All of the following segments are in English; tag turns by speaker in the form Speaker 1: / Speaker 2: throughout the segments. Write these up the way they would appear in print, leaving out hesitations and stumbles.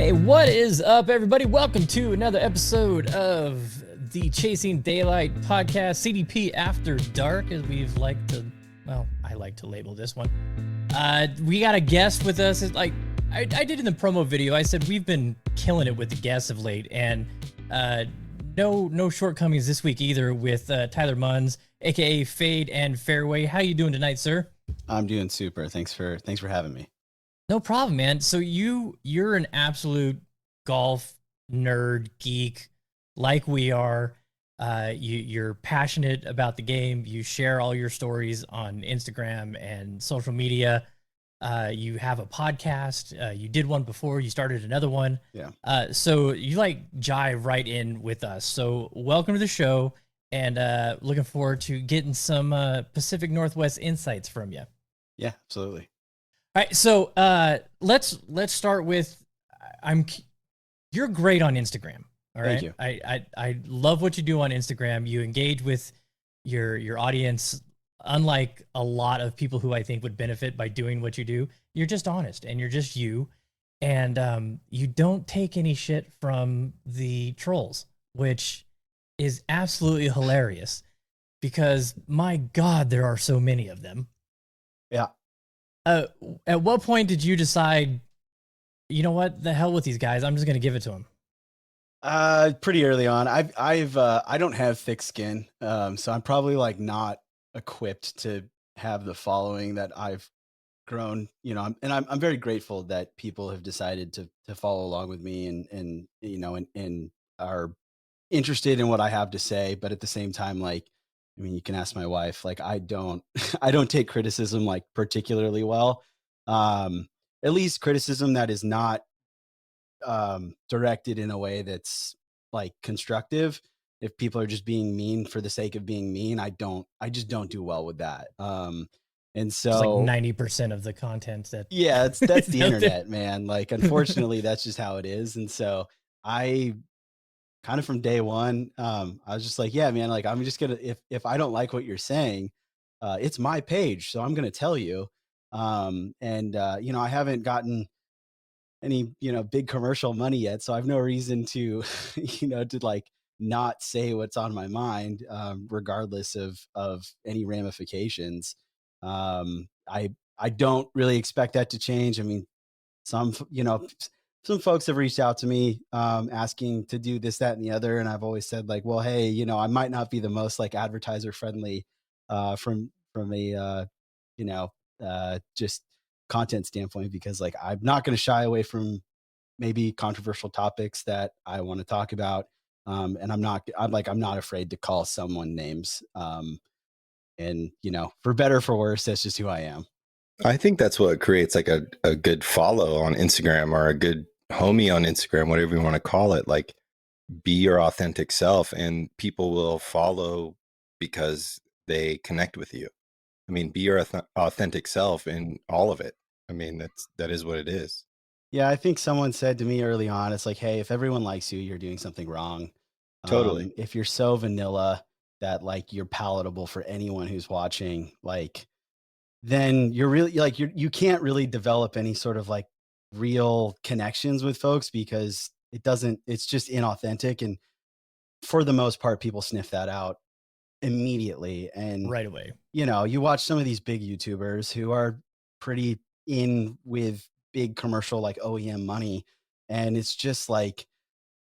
Speaker 1: Hey, what is up, everybody? Welcome to another episode of the Chasing Daylight podcast, CDP After Dark, as we've liked to, well, I like to label this one. We got a guest with us. It's like I did in the promo video, I said we've been killing it with the guests of late, and no shortcomings this week either with Tyler Munds, aka Fade and Fairway. How you doing tonight, sir?
Speaker 2: I'm doing super. Thanks for having me.
Speaker 1: No problem, man. So you're an absolute golf nerd geek like we are. You're passionate about the game. You share all your stories on Instagram and social media. You have a podcast. You did one before. You started another one.
Speaker 2: Yeah.
Speaker 1: So you like jive right in with us. So welcome to the show, and looking forward to getting some Pacific Northwest insights from you.
Speaker 2: Yeah, absolutely.
Speaker 1: All right, so let's start with you're great on Instagram. All right,
Speaker 2: Thank you.
Speaker 1: I love what you do on Instagram. You engage with your audience, unlike a lot of people who I think would benefit by doing what you do. You're just honest, and you're just you, and you don't take any shit from the trolls, which is absolutely hilarious because my God, there are so many of them.
Speaker 2: Yeah.
Speaker 1: At what point did you decide, you know what, the hell with these guys, I'm just going to give it to them?
Speaker 2: Pretty early on. I don't have thick skin. So I'm probably like not equipped to have the following that I've grown, I'm very grateful that people have decided to follow along with me and are interested in what I have to say. But at the same time, like, I mean, you can ask my wife, like, I don't take criticism like particularly well. At least criticism that is not directed in a way that's like constructive. If people are just being mean for the sake of being mean, I just don't do well with that. And so
Speaker 1: it's like 90% of the content that
Speaker 2: that's the internet, man. Like, unfortunately, that's just how it is. And so I kind of from day one, I was just like, yeah, man, like, I'm just gonna, if I don't like what you're saying, it's my page, so I'm gonna tell you. I haven't gotten any, big commercial money yet, so I have no reason to, to like not say what's on my mind, regardless of any ramifications. I don't really expect that to change. I mean, some folks have reached out to me, asking to do this, that, and the other. And I've always said, like, well, hey, I might not be the most like advertiser friendly, from a, just content standpoint, because like, I'm not going to shy away from maybe controversial topics that I want to talk about. And I'm not afraid to call someone names. And for better or for worse, that's just who I am.
Speaker 3: I think that's what creates like a good follow on Instagram, or a good homie on Instagram, whatever you want to call it. Like, be your authentic self, and people will follow because they connect with you. I mean, be your authentic self in all of it. I mean, that is what it is.
Speaker 2: Yeah, I think someone said to me early on, it's like, hey, if everyone likes you, you're doing something wrong.
Speaker 3: Totally.
Speaker 2: If you're so vanilla that like you're palatable for anyone who's watching, like, then you're really like, you can't really develop any sort of like real connections with folks, because it's just inauthentic. And for the most part, people sniff that out immediately and
Speaker 1: right away.
Speaker 2: You watch some of these big YouTubers who are pretty in with big commercial, like OEM money. And it's just like,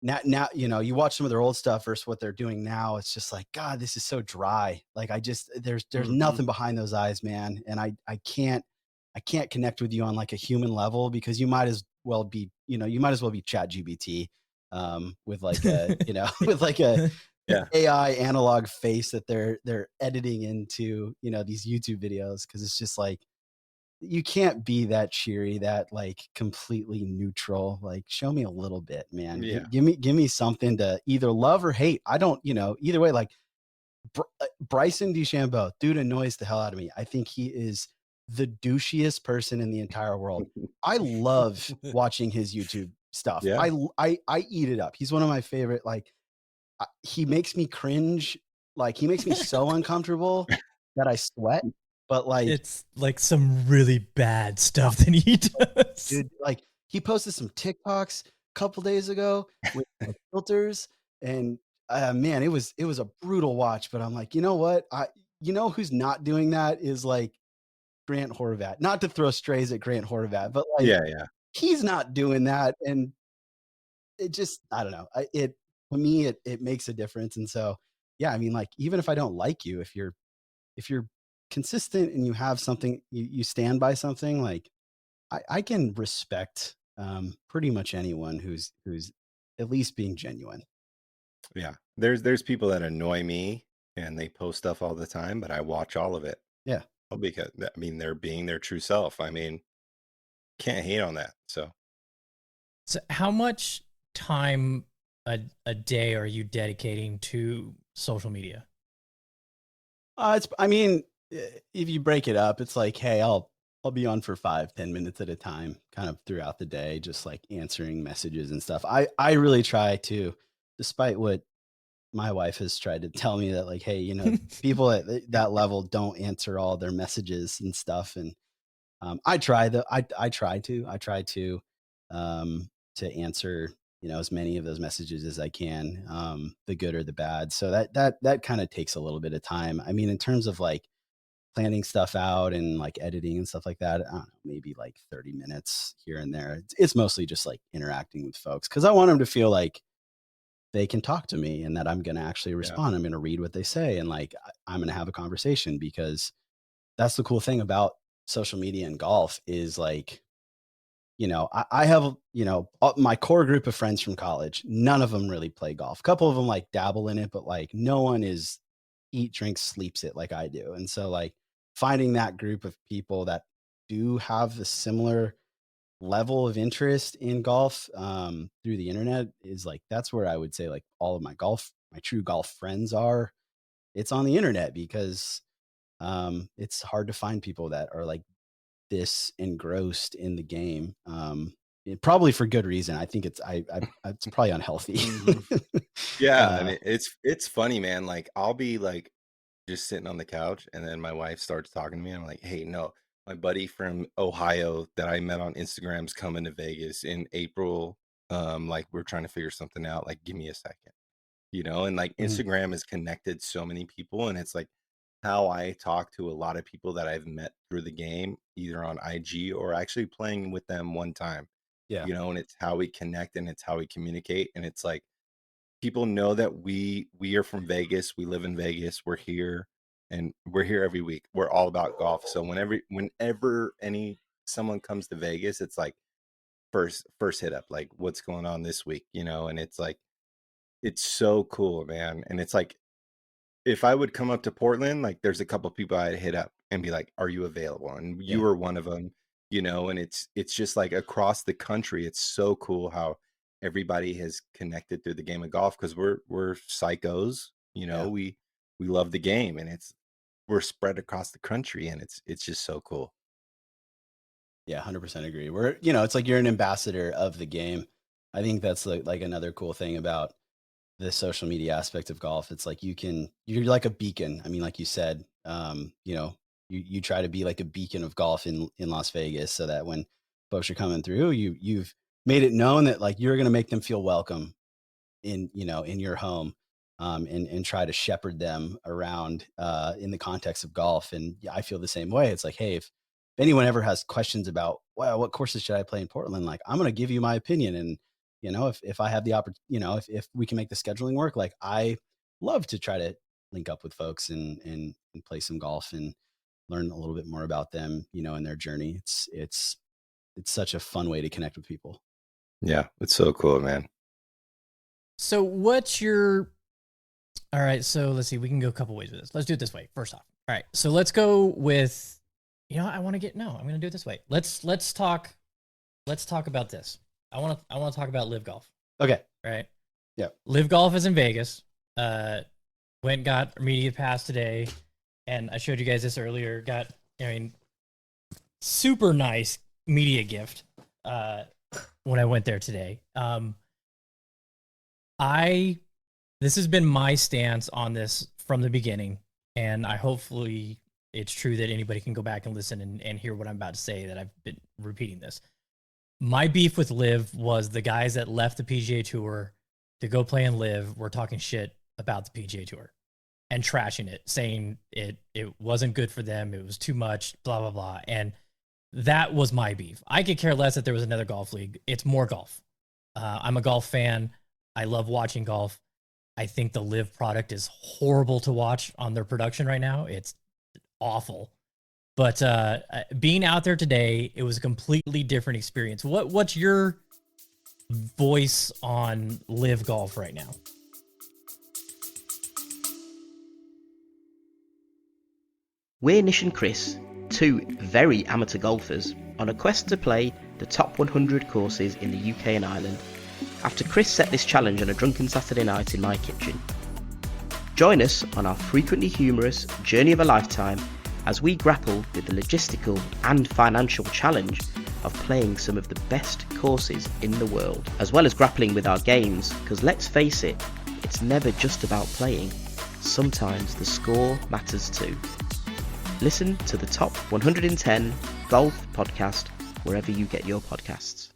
Speaker 2: now, you watch some of their old stuff versus what they're doing now. It's just like, God, this is so dry. Like, there's nothing behind those eyes, man. And I can't connect with you on like a human level, because you might as well be Chat GBT, with like a, with like a AI analog face that they're editing into, these YouTube videos. Cause it's just like, you can't be that cheery, that like completely neutral. Like, show me a little bit, man.
Speaker 3: Yeah.
Speaker 2: Give me something to either love or hate. I don't, either way. Like Bryson DeChambeau, dude, annoys the hell out of me. I think he is the douchiest person in the entire world. I love watching his YouTube stuff.
Speaker 3: Yeah.
Speaker 2: I eat it up. He's one of my favorite. Like, he makes me cringe. Like, he makes me so uncomfortable that I sweat. But like,
Speaker 1: it's like some really bad stuff that he does.
Speaker 2: Dude, like, he posted some TikToks couple days ago with the filters, and man, it was a brutal watch. But I'm like, you know what? You know who's not doing that is like Grant Horvat. Not to throw strays at Grant Horvat, but like
Speaker 3: Yeah, yeah.
Speaker 2: he's not doing that, and it just I don't know. It to me it makes a difference, and so yeah, I mean, like even if I don't like you, if you're consistent and you have something, you stand by something, like I can respect pretty much anyone who's at least being genuine.
Speaker 3: Yeah. There's people that annoy me and they post stuff all the time, but I watch all of it.
Speaker 2: Yeah.
Speaker 3: Well, because I mean they're being their true self. I mean, can't hate on that. So
Speaker 1: So how much time a day are you dedicating to social media?
Speaker 2: It's I mean, if you break it up, it's like, hey, I'll be on for 5-10 minutes at a time, kind of throughout the day, just like answering messages and stuff. I really try to, despite what my wife has tried to tell me that like, hey, you know, people at that level don't answer all their messages and stuff. And I try the I try to answer, you know, as many of those messages as I can, the good or the bad. So that kind of takes a little bit of time. I mean, in terms of like planning stuff out and like editing and stuff like that, I don't know, maybe like 30 minutes here and there. It's mostly just like interacting with folks because I want them to feel like they can talk to me and that I'm going to actually
Speaker 3: yeah.
Speaker 2: respond. I'm going to read what they say and like I'm going to have a conversation, because that's the cool thing about social media and golf is like, you know, I have, you know, my core group of friends from college. None of them really play golf. A couple of them like dabble in it, but like no one is eat, drinks, sleeps it like I do. And so like finding that group of people that do have a similar level of interest in golf through the internet is like, that's where I would say like all of my true golf friends are. It's on the internet because it's hard to find people that are like this engrossed in the game. Probably for good reason. I think it's probably unhealthy.
Speaker 3: Yeah, and it's funny, man. Like I'll be like just sitting on the couch, and then my wife starts talking to me. And I'm like, hey, no, my buddy from Ohio that I met on Instagram's coming to Vegas in April. Like we're trying to figure something out. Like, give me a second, you know. And like
Speaker 2: Mhm.
Speaker 3: Instagram has connected so many people, and it's like how I talk to a lot of people that I've met through the game, either on IG or actually playing with them one time,
Speaker 2: Yeah.
Speaker 3: you know. And it's how we connect and it's how we communicate, and it's like people know that we are from Vegas. We live in Vegas. We're here, and we're here every week. We're all about golf. So whenever any someone comes to Vegas, it's like first hit up, like what's going on this week, you know. And it's like it's so cool, man. And it's like if I would come up to Portland, like there's a couple people I'd hit up and be like, "Are you available?" And you
Speaker 2: Yeah.
Speaker 3: were one of them, you know. And it's just like across the country, it's so cool how everybody has connected through the game of golf because we're psychos, you know.
Speaker 2: Yeah.
Speaker 3: We love the game, and we're spread across the country, and it's just so cool.
Speaker 2: Yeah. 100% agree. We're, you know, it's like you're an ambassador of the game. I think that's like another cool thing about the social media aspect of golf. It's like you're like a beacon. I mean, like you said, you know, you try to be like a beacon of golf in Las Vegas, so that when folks are coming through, you've made it known that like you're going to make them feel welcome in, you know, in your home, and try to shepherd them around in the context of golf. And yeah, I feel the same way. It's like, hey, if anyone ever has questions about, well, what courses should I play in Portland, like I'm going to give you my opinion. And you know, if I have the opportunity, you know, if we can make the scheduling work, like I love to try to link up with folks and play some golf and learn a little bit more about them, you know, in their journey. It's such a fun way to connect with people.
Speaker 3: Yeah, it's so cool, man.
Speaker 1: So what's your, all right, so let's see, we can go a couple ways with this. Let's do it this way. First off. All right. So let's go with, you know, I'm going to do it this way. Let's talk about this. I want to talk about Live Golf.
Speaker 2: Okay.
Speaker 1: Right.
Speaker 2: Yeah.
Speaker 1: Live Golf is in Vegas. Got immediate pass today. And I showed you guys this earlier. Got, I mean, super nice media gift when I went there today. This has been my stance on this from the beginning, and hopefully it's true that anybody can go back and listen and hear what I'm about to say, that I've been repeating this. My beef with Live was the guys that left the PGA Tour to go play in Live were talking shit about the PGA Tour and trashing it, saying it wasn't good for them, it was too much, blah blah blah. And that was my beef. I could care less that there was another golf league. It's more golf. I'm a golf fan. I love watching golf. I think the Live product is horrible to watch on their production right now. It's awful. But being out there today, it was a completely different experience. What's your voice on Live Golf right now?
Speaker 4: We're Nish and Chris, two very amateur golfers on a quest to play the top 100 courses in the UK and Ireland, after Chris set this challenge on a drunken Saturday night in my kitchen. Join us on our frequently humorous journey of a lifetime as we grapple with the logistical and financial challenge of playing some of the best courses in the world, as well as grappling with our games, because let's face it, it's never just about playing. Sometimes the score matters too. Listen to the Top 110 Golf Podcast wherever you get your podcasts.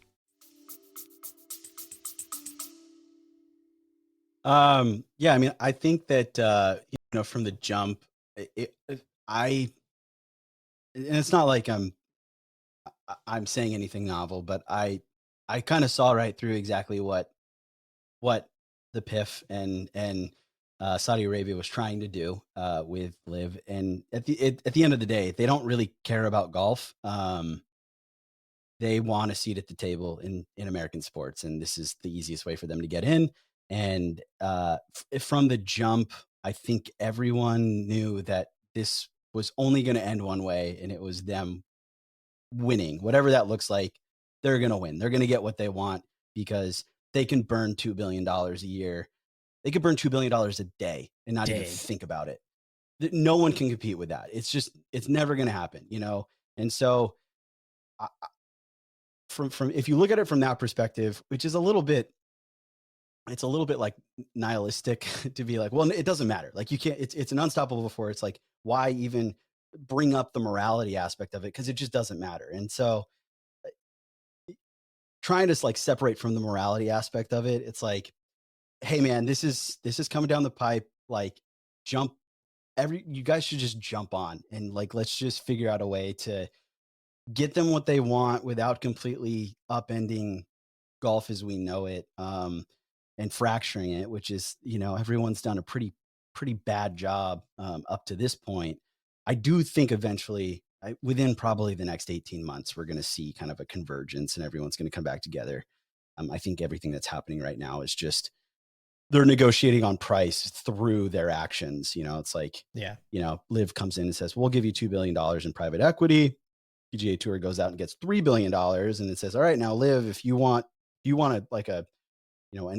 Speaker 2: Yeah, I mean, I think that, from the jump, and it's not like I'm saying anything novel, but I kind of saw right through exactly what the PIF and Saudi Arabia was trying to do with Live. And at the end of the day, they don't really care about golf. They want a seat at the table in American sports, and this is the easiest way for them to get in. And from the jump, I think everyone knew that this was only going to end one way, and it was them winning. Whatever that looks like, they're going to win. They're going to get what they want because they can burn $2 billion a year. They could burn $2 billion a day and not even think about it. No one can compete with that. It's never going to happen, And so from if you look at it from that perspective, which is it's a little bit like nihilistic to be like, well, it doesn't matter. Like you can't, it's an unstoppable before. It's like, why even bring up the morality aspect of it? Cause it just doesn't matter. And so trying to like separate from the morality aspect of it, it's like, hey man, this is coming down the pipe. Like you guys should just jump on and like, let's just figure out a way to get them what they want without completely upending golf as we know it. And fracturing it, which is, everyone's done a pretty bad job up to this point. I do think eventually, within probably the next 18 months, we're going to see kind of a convergence and everyone's going to come back together. I think everything that's happening right now is just they're negotiating on price through their actions. It's like, Liv comes in and says, we'll give you $2 billion in private equity. PGA Tour goes out and gets $3 billion. And it says, all right, now Liv, if you want like an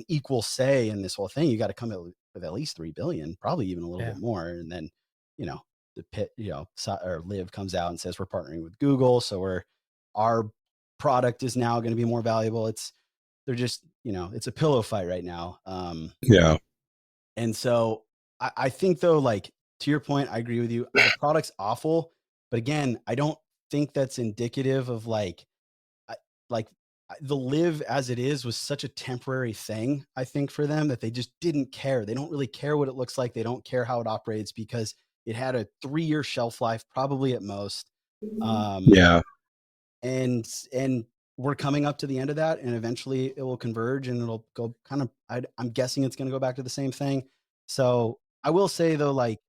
Speaker 2: equal say in this whole thing, you got to come in with at least 3 billion, probably even a little bit more. And then, the pit, or Liv comes out and says, we're partnering with Google. So our product is now going to be more valuable. It's a pillow fight right now.
Speaker 3: Yeah.
Speaker 2: And so I think though, like to your point, I agree with you. The product's awful, but again, I don't think that's indicative of like the Live as it is was such a temporary thing, I think, for them that they just didn't care. They don't really care what it looks like. They don't care how it operates because it had a 3-year shelf life, probably at most. And we're coming up to the end of that, and eventually it will converge and it'll go kind of, I'm guessing it's going to go back to the same thing. So I will say though, like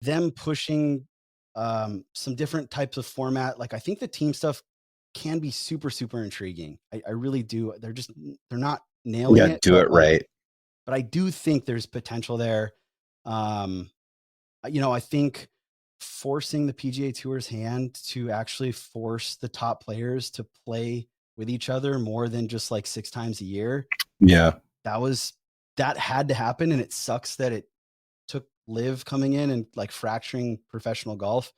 Speaker 2: them pushing some different types of format, like I think the team stuff can be super, super intriguing. I really do. They're not nailing it.
Speaker 3: Do it right.
Speaker 2: But I do think there's potential there. I think forcing the PGA Tour's hand to actually force the top players to play with each other more than just like 6 times a year.
Speaker 3: Yeah.
Speaker 2: That had to happen. And it sucks that it took Liv coming in and like fracturing professional golf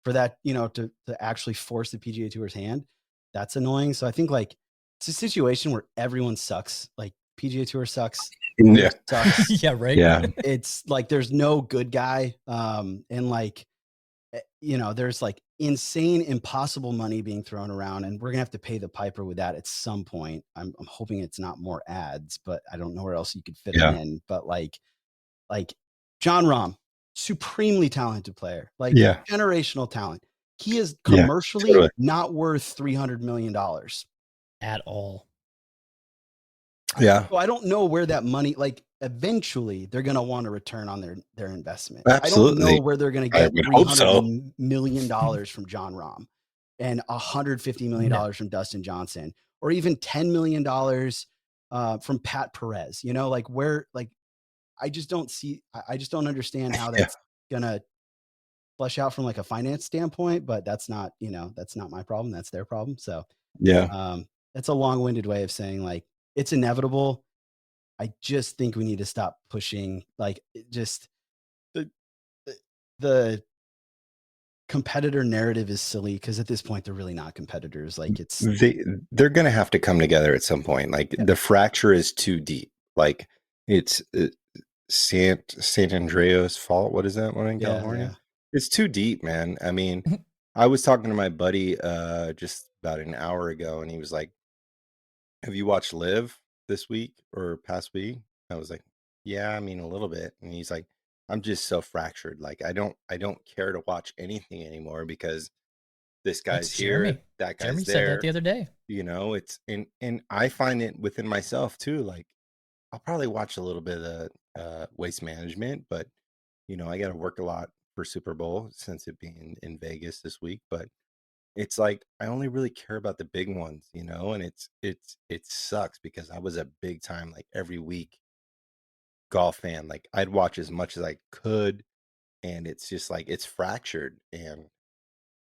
Speaker 2: for that, to actually force the PGA Tour's hand. That's annoying. So I think like it's a situation where everyone sucks. Like PGA Tour sucks.
Speaker 3: Yeah.
Speaker 2: Sucks.
Speaker 1: Yeah. Right.
Speaker 3: Yeah.
Speaker 2: It's like, there's no good guy. And like, there's like insane, impossible money being thrown around, and we're gonna have to pay the piper with that at some point. I'm hoping it's not more ads, but I don't know where else you could fit them in. But like John Rahm, supremely talented player, like generational talent. He is commercially not worth $300 million
Speaker 1: at all.
Speaker 2: Yeah. So I don't know where that money, like eventually they're going to want a return on their investment.
Speaker 3: Absolutely.
Speaker 2: I don't know where they're going to get $300 million from John Rahm and $150 million from Dustin Johnson, or even $10 million from Pat Perez, you know, like where, like, I just don't understand how that's going to flesh out from like a finance standpoint, but that's not, you know, that's not my problem. That's their problem. So that's a long-winded way of saying like, it's inevitable. I just think we need to stop pushing, like, just the competitor narrative is silly, because at this point they're really not competitors. Like
Speaker 3: they're going to have to come together at some point. Like the fracture is too deep. Like it's San Andreas fault. What is that one in California? It's too deep, man. I mean, I was talking to my buddy just about an hour ago, and he was like, have you watched Live this week or past week? I was like, yeah, I mean, a little bit. And he's like, I'm just so fractured. Like, I don't care to watch anything anymore because this guy's here, that guy's
Speaker 1: Jeremy
Speaker 3: there.
Speaker 1: said that the other day.
Speaker 3: You know, it's and I find it within myself too. Like, I'll probably watch a little bit of Waste Management, but you know, I got to work a lot for Super Bowl since it being in Vegas this week. But it's like I only really care about the big ones, you know, and it sucks because I was a big time, like every week golf fan. Like I'd watch as much as I could, and it's just like it's fractured and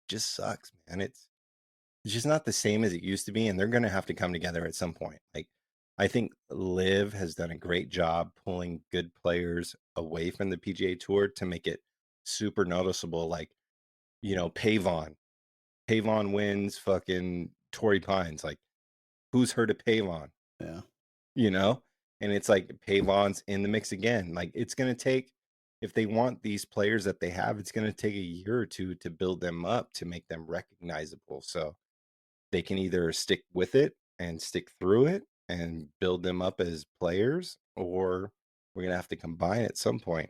Speaker 3: just sucks, man. It's just not the same as it used to be, and they're gonna have to come together at some point. Like I think Liv has done a great job pulling good players away from the PGA Tour to make it super noticeable. Like, you know, Pavon wins fucking Torrey Pines. Like, who's heard of Pavon?
Speaker 2: Yeah.
Speaker 3: You know? And it's like Pavon's in the mix again. Like, it's going to take, if they want these players that they have, it's going to take a year or two to build them up to make them recognizable. So they can either stick with it and stick through it and build them up as players, or we're going to have to combine at some point.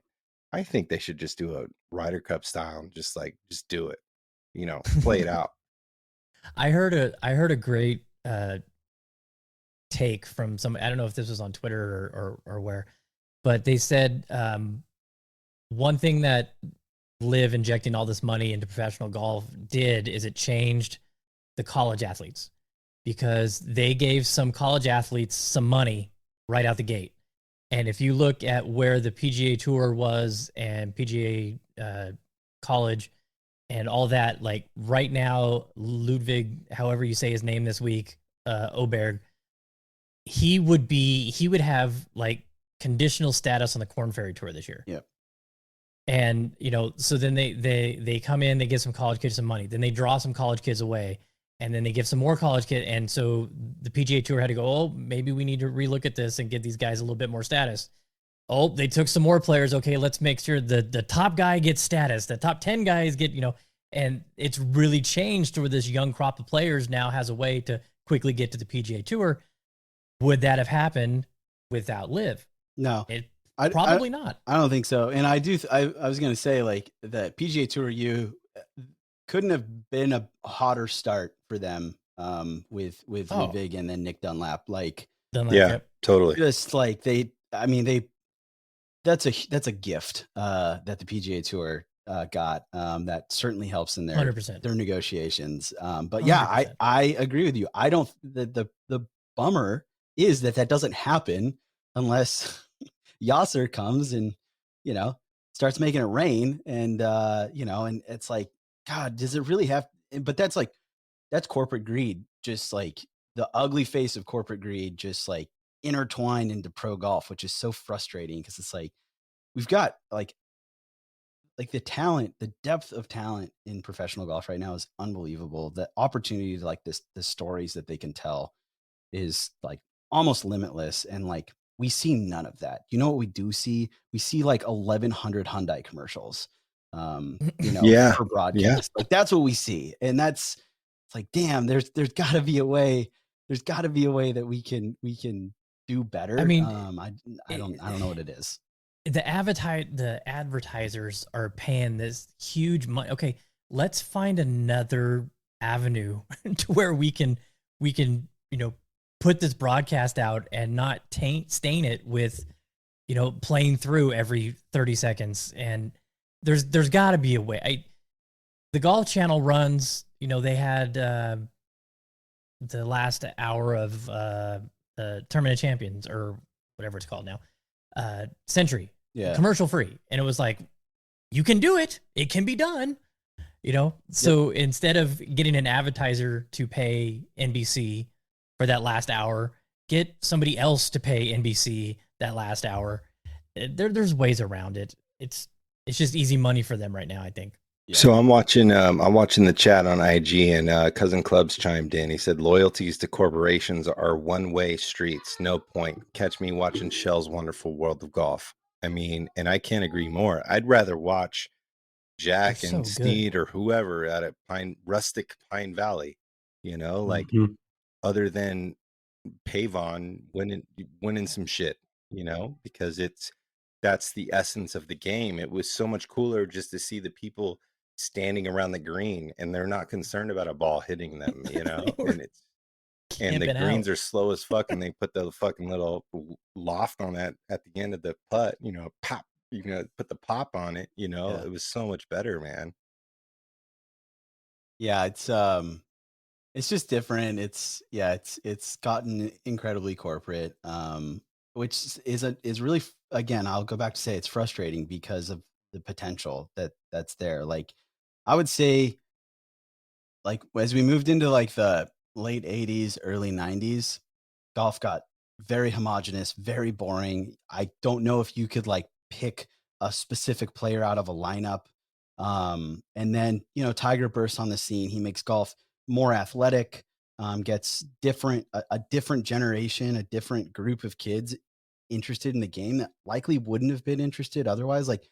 Speaker 3: I think they should just do a Ryder Cup style and just do it. You know, play it out.
Speaker 1: I heard a great take from some, I don't know if this was on Twitter or where, but they said one thing that Liv injecting all this money into professional golf did is it changed the college athletes, because they gave some college athletes some money right out the gate. And if you look at where the PGA Tour was and PGA college and all that, like right now, Ludwig, however you say his name this week, Oberg, he would have like conditional status on the Korn Ferry Tour this year.
Speaker 2: Yep.
Speaker 1: And, you know, so then they come in, they give some college kids some money, then they draw some college kids away, and then they give some more college kids. And so the PGA Tour had to go, oh, maybe we need to relook at this and give these guys a little bit more status. Oh, they took some more players. Okay, let's make sure the top guy gets status. The top 10 guys get, you know, and it's really changed to where this young crop of players now has a way to quickly get to the PGA Tour. Would that have happened without Liv?
Speaker 2: No,
Speaker 1: probably not.
Speaker 2: I don't think so. And I was going to say, like, the PGA Tour couldn't have been a hotter start for them with Ludwig and then Nick Dunlap. Like,
Speaker 3: totally.
Speaker 2: Just like that's a gift that the PGA Tour got that certainly helps in their
Speaker 1: 100%.
Speaker 2: Their negotiations. But yeah, I agree with you. I don't. The bummer is that doesn't happen unless Yasser comes and, you know, starts making it rain, and you know, and it's like, God, does it really have? But that's corporate greed, just like the ugly face of corporate greed, just like intertwined into pro golf, which is so frustrating, because it's like we've got like the talent, the depth of talent in professional golf right now is unbelievable. The opportunity to like the stories that they can tell is like almost limitless, and like we see none of that. You know what we do see? We see like 1,100 Hyundai commercials. for broadcast. Like that's what we see. And it's like, damn, there's gotta be a way. There's gotta be a way that we can do better.
Speaker 1: I mean,
Speaker 2: I don't know what it is.
Speaker 1: The advertisers are paying this huge money. Okay, let's find another avenue to where we can put this broadcast out and not stain it with playing through every 30 seconds. And there's got to be a way. The Golf Channel runs, they had the last hour of the Tournament of Champions, or whatever it's called now, Century, commercial free. And it was like, you can do it. It can be done. So instead of getting an advertiser to pay NBC for that last hour, get somebody else to pay NBC that last hour. There's ways around it. It's just easy money for them right now, I think.
Speaker 3: Yeah. So I'm watching the chat on IG, and Cousin Clubs chimed in. He said, loyalties to corporations are one-way streets. No point. Catch me watching Shell's Wonderful World of Golf. I mean, and I can't agree more. I'd rather watch Jack and Sneed or whoever at a rustic Pine Valley, other than Pavon winning some shit, because that's the essence of the game. It was so much cooler just to see the people standing around the green, and they're not concerned about a ball hitting them, and the greens are slow as fuck, and they put the fucking little loft on that at the end of the putt, pop, put the pop on it, It was so much better, man.
Speaker 2: Yeah, it's just different. It's gotten incredibly corporate, which is really, again, I'll go back to say it's frustrating because of the potential that's there. Like I would say, like as we moved into like the late 80s, early 90s, golf got very homogenous, very boring. I don't know if you could like pick a specific player out of a lineup. And then, Tiger bursts on the scene. He makes golf more athletic, gets a different generation, a different group of kids interested in the game that likely wouldn't have been interested otherwise. Like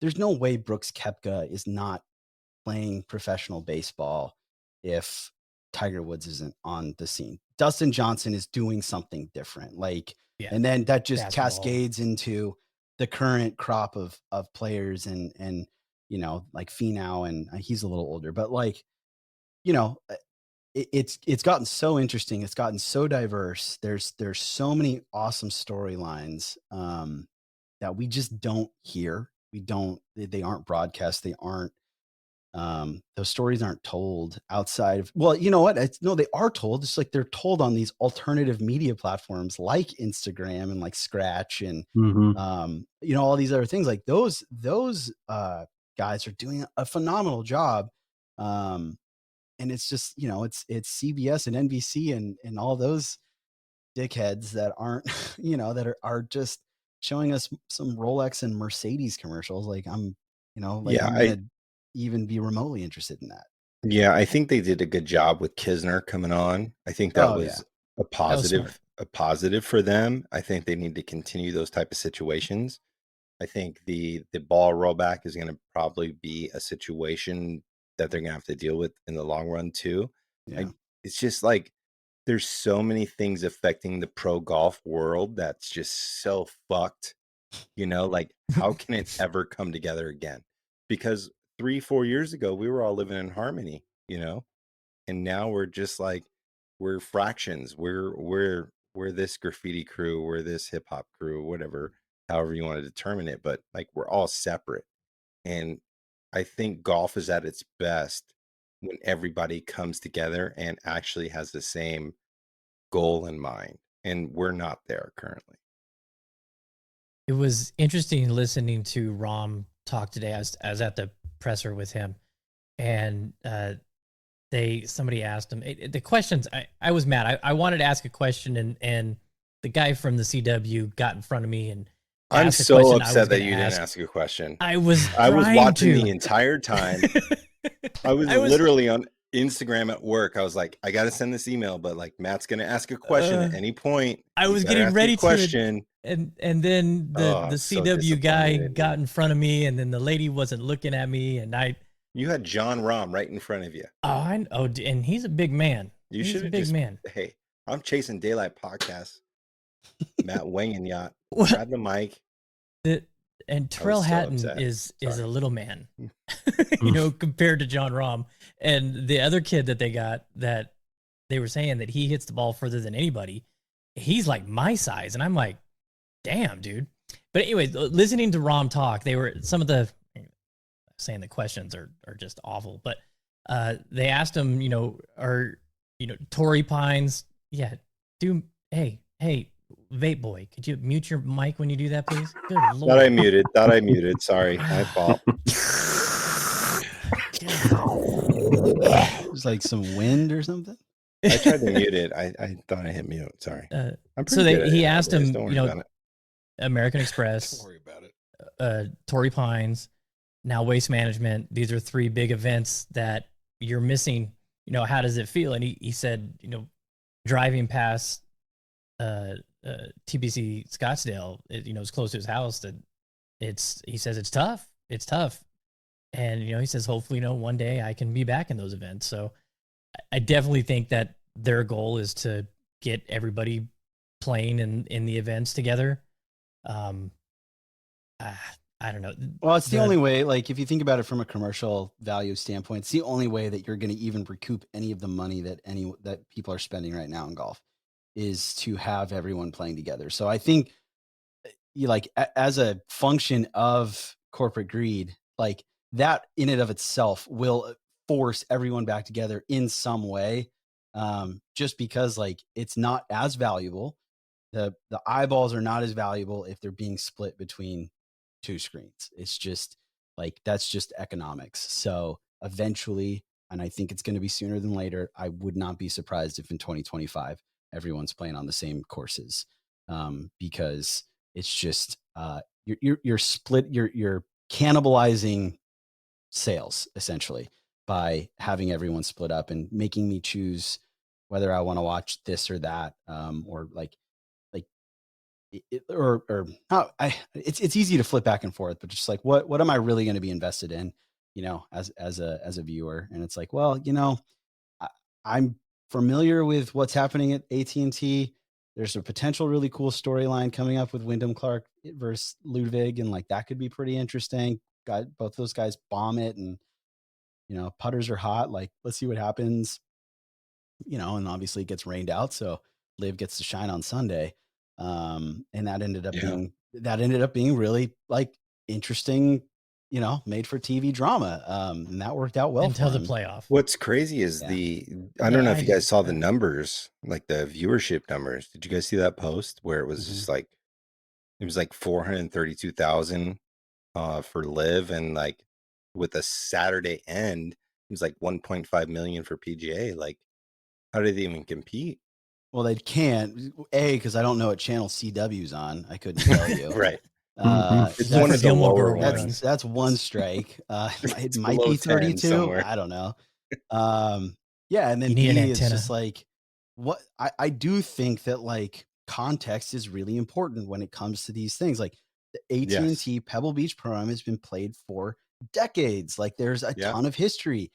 Speaker 2: there's no way Brooks Koepka is not playing professional baseball if Tiger Woods isn't on the scene. Dustin Johnson is doing something different. And then that just cascades into the current crop of players and like Finau, and he's a little older, but it's gotten so interesting. It's gotten so diverse. There's so many awesome storylines that we just don't hear. They aren't broadcast. They aren't, those stories aren't told outside of, well, you know what? They are told. It's like they're told on these alternative media platforms like Instagram and like Scratch and, all these other things. Like those guys are doing a phenomenal job. And it's just, it's CBS and NBC and all those dickheads that aren't, that are just showing us some Rolex and Mercedes commercials. Like I'm gonna even be remotely interested in that.
Speaker 3: Yeah, I think they did a good job with Kisner coming on. I think that was a positive for them. I think they need to continue those type of situations. I think the ball rollback is going to probably be a situation that they're going to have to deal with in the long run too. Yeah. It's just like there's so many things affecting the pro golf world that's just so fucked. Like how can it ever come together again? Because 3-4 years ago we were all living in harmony, and now we're just like we're fractions. We're this graffiti crew, we're this hip hop crew, whatever, however you want to determine it, but like we're all separate. And I think golf is at its best when everybody comes together and actually has the same goal in mind. And we're not there currently.
Speaker 1: It was interesting listening to Rom talk today. I was at the presser with him, and somebody asked him the questions. I was mad. I wanted to ask a question, and the guy from the CW got in front of me and
Speaker 3: I'm so upset that you didn't ask a question.
Speaker 1: I was
Speaker 3: watching the entire time. I was literally on. Instagram at work. I was like, I got to send this email, but like Matt's going to ask a question at any point.
Speaker 1: I was getting ready to, and then the CW guy got in front of me, and then the lady wasn't looking at me, and
Speaker 3: you had John Rahm right in front of you.
Speaker 1: And he's a big man.
Speaker 3: He's a big man. Hey, I'm Chasing Daylight Podcast. Matt Wang and Yacht. Grab the mic.
Speaker 1: And Terrell Hatton is a little man, compared to John Rahm. And the other kid that they got, that they were saying that he hits the ball further than anybody. He's like my size. And I'm like, damn, dude. But anyway, listening to Rahm talk, some of the saying the questions are just awful. But they asked him, Torrey Pines. Yeah, hey, vape boy, could you mute your mic when you do that, please? Good Lord.
Speaker 3: Thought I muted. Sorry, my fault.
Speaker 2: There's like some wind or something.
Speaker 3: I tried to mute it. I thought I hit mute. Sorry.
Speaker 1: He asked him, American Express.
Speaker 3: Don't worry about it.
Speaker 1: Torrey Pines, now Waste Management. These are 3 big events that you're missing. How does it feel? And he said, driving past TPC Scottsdale, it's close to his house, that he says it's tough. It's tough. And, he says, hopefully, one day I can be back in those events. So I definitely think that their goal is to get everybody playing in the events together. I don't know.
Speaker 2: Well, it's the only way, like, if you think about it from a commercial value standpoint, it's the only way that you're going to even recoup any of the money that people are spending right now in golf, is to have everyone playing together. So I think, as a function of corporate greed, like, that in and of itself will force everyone back together in some way, just because, like, it's not as valuable. The eyeballs are not as valuable if they're being split between 2 screens. It's just like, that's just economics. So eventually, and I think it's going to be sooner than later, I would not be surprised if in 2025 everyone's playing on the same courses, because it's just you're split, you're cannibalizing sales essentially by having everyone split up and making me choose whether I want to watch this or that, or it's easy to flip back and forth, but just like, what am I really going to be invested in, as a viewer? And it's like, well, I'm familiar with what's happening at AT&T. There's a potential really cool storyline coming up with Wyndham Clark versus Ludwig, and like, that could be pretty interesting. Both those guys bomb it, and putters are hot. Like, let's see what happens. And obviously it gets rained out, so Liv gets to shine on Sunday. And that ended up being really, like, interesting, made for TV drama. And that worked out well
Speaker 1: until the playoff.
Speaker 3: What's crazy is I don't know if you guys saw the numbers, like the viewership numbers. Did you guys see that post where it was just like, it was like 432,000 for Liv, and like with a Saturday end, it was like 1.5 million for PGA. Like, how did they even compete?
Speaker 2: Well, they can't, because I don't know what channel CW's on. I couldn't tell you.
Speaker 3: Right.
Speaker 2: It's
Speaker 3: one of the lower
Speaker 2: ones. That's one strike. It might be 32. I don't know. Yeah. And then it's just like, what I do think that, like, context is really important when it comes to these things. Like, the AT&T Pebble Beach Pro-Am has been played for decades. Like, there's a ton of history.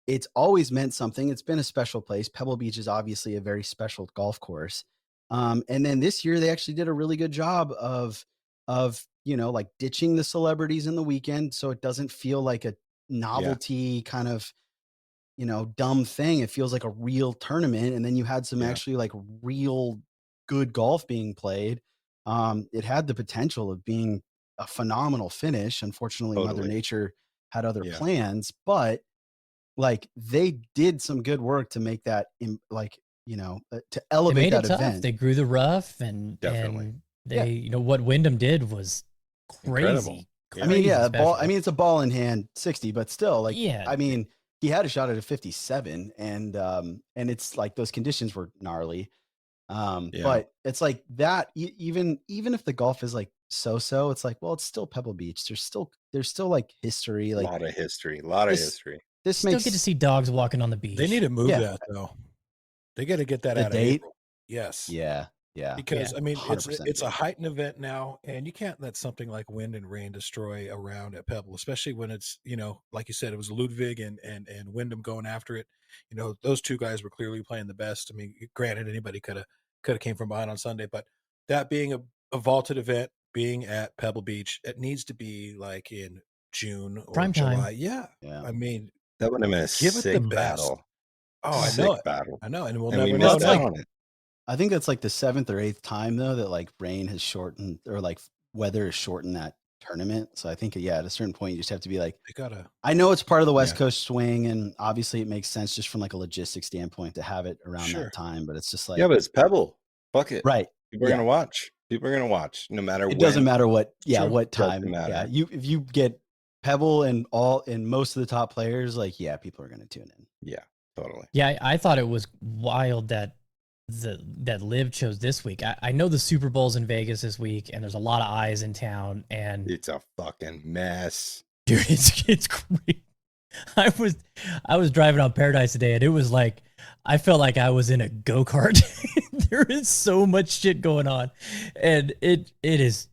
Speaker 2: It's always meant something. It's been a special place. Pebble Beach is obviously a very special golf course. And then this year they actually did a really good job of, like, ditching the celebrities in the weekend, so it doesn't feel like a novelty kind of, dumb thing. It feels like a real tournament. And then you had some actually, like, real good golf being played. It had the potential of being a phenomenal finish. Unfortunately, Mother Nature had other plans, but, like, they did some good work to make that, to elevate that event.
Speaker 1: They grew the rough, and they, what Wyndham did was crazy.
Speaker 2: I mean, it's a ball in hand 60, but still, like, I mean, he had a shot at a 57, and it's like, those conditions were gnarly. But it's like that, even if the golf is like so, it's like, well, it's still Pebble Beach. There's still like history, like
Speaker 3: a lot of history.
Speaker 2: this
Speaker 1: Still
Speaker 2: makes
Speaker 1: get to see dogs walking on the beach.
Speaker 5: They need to move
Speaker 2: Yeah.
Speaker 5: that though. They got to get that
Speaker 2: The
Speaker 5: out
Speaker 2: date?
Speaker 5: of April. Yes.
Speaker 2: yeah.
Speaker 5: Because
Speaker 1: Yeah,
Speaker 5: I mean,
Speaker 2: 100%
Speaker 5: it's a
Speaker 2: date.
Speaker 5: heightened event now, and you can't let something like wind and rain destroy a round at Pebble, especially when it's, like you said, it was Ludwig and Wyndham going after it. Those two guys were clearly playing the best. I mean, granted, anybody could have came from behind on Sunday, but that being a vaulted event, being at Pebble Beach, it needs to be like in June or
Speaker 1: Prime time.
Speaker 5: July. Yeah.
Speaker 2: Yeah.
Speaker 5: I mean,
Speaker 3: That would have been a
Speaker 5: give it the
Speaker 3: sick
Speaker 5: best.
Speaker 3: battle.
Speaker 5: Oh, I
Speaker 3: Sick
Speaker 5: know it.
Speaker 3: battle.
Speaker 5: I know, and we'll
Speaker 3: And we
Speaker 5: never know.
Speaker 3: missed
Speaker 5: now.
Speaker 3: out on it.
Speaker 2: I think that's like the 7th or 8th time though that like rain has shortened or like weather has shortened that tournament. So I think at a certain point you just have to be like,
Speaker 5: They gotta.
Speaker 2: I know it's part of the West
Speaker 3: Yeah.
Speaker 2: Coast swing, and obviously it makes sense just from like a logistics standpoint to have it around
Speaker 5: Sure.
Speaker 2: that time. But it's just like,
Speaker 3: Yeah, but it's Pebble. Fuck it.
Speaker 2: right.
Speaker 3: People are
Speaker 2: Yeah.
Speaker 3: gonna watch. People are gonna watch no matter
Speaker 2: It
Speaker 3: when.
Speaker 2: doesn't matter what,
Speaker 5: True.
Speaker 2: what
Speaker 3: Doesn't
Speaker 2: time.
Speaker 3: matter.
Speaker 2: Yeah, if you get Pebble and most of the top players, like people are going to tune in.
Speaker 3: Yeah, totally.
Speaker 1: Yeah, I thought it was wild that that Liv chose this week. I know the Super Bowl's in Vegas this week, and there's a lot of eyes in town. And
Speaker 3: It's a fucking mess.
Speaker 1: dude, it's great. I was driving on Paradise today, and it was like I felt like I was in a go-kart. There is so much shit going on, and it is.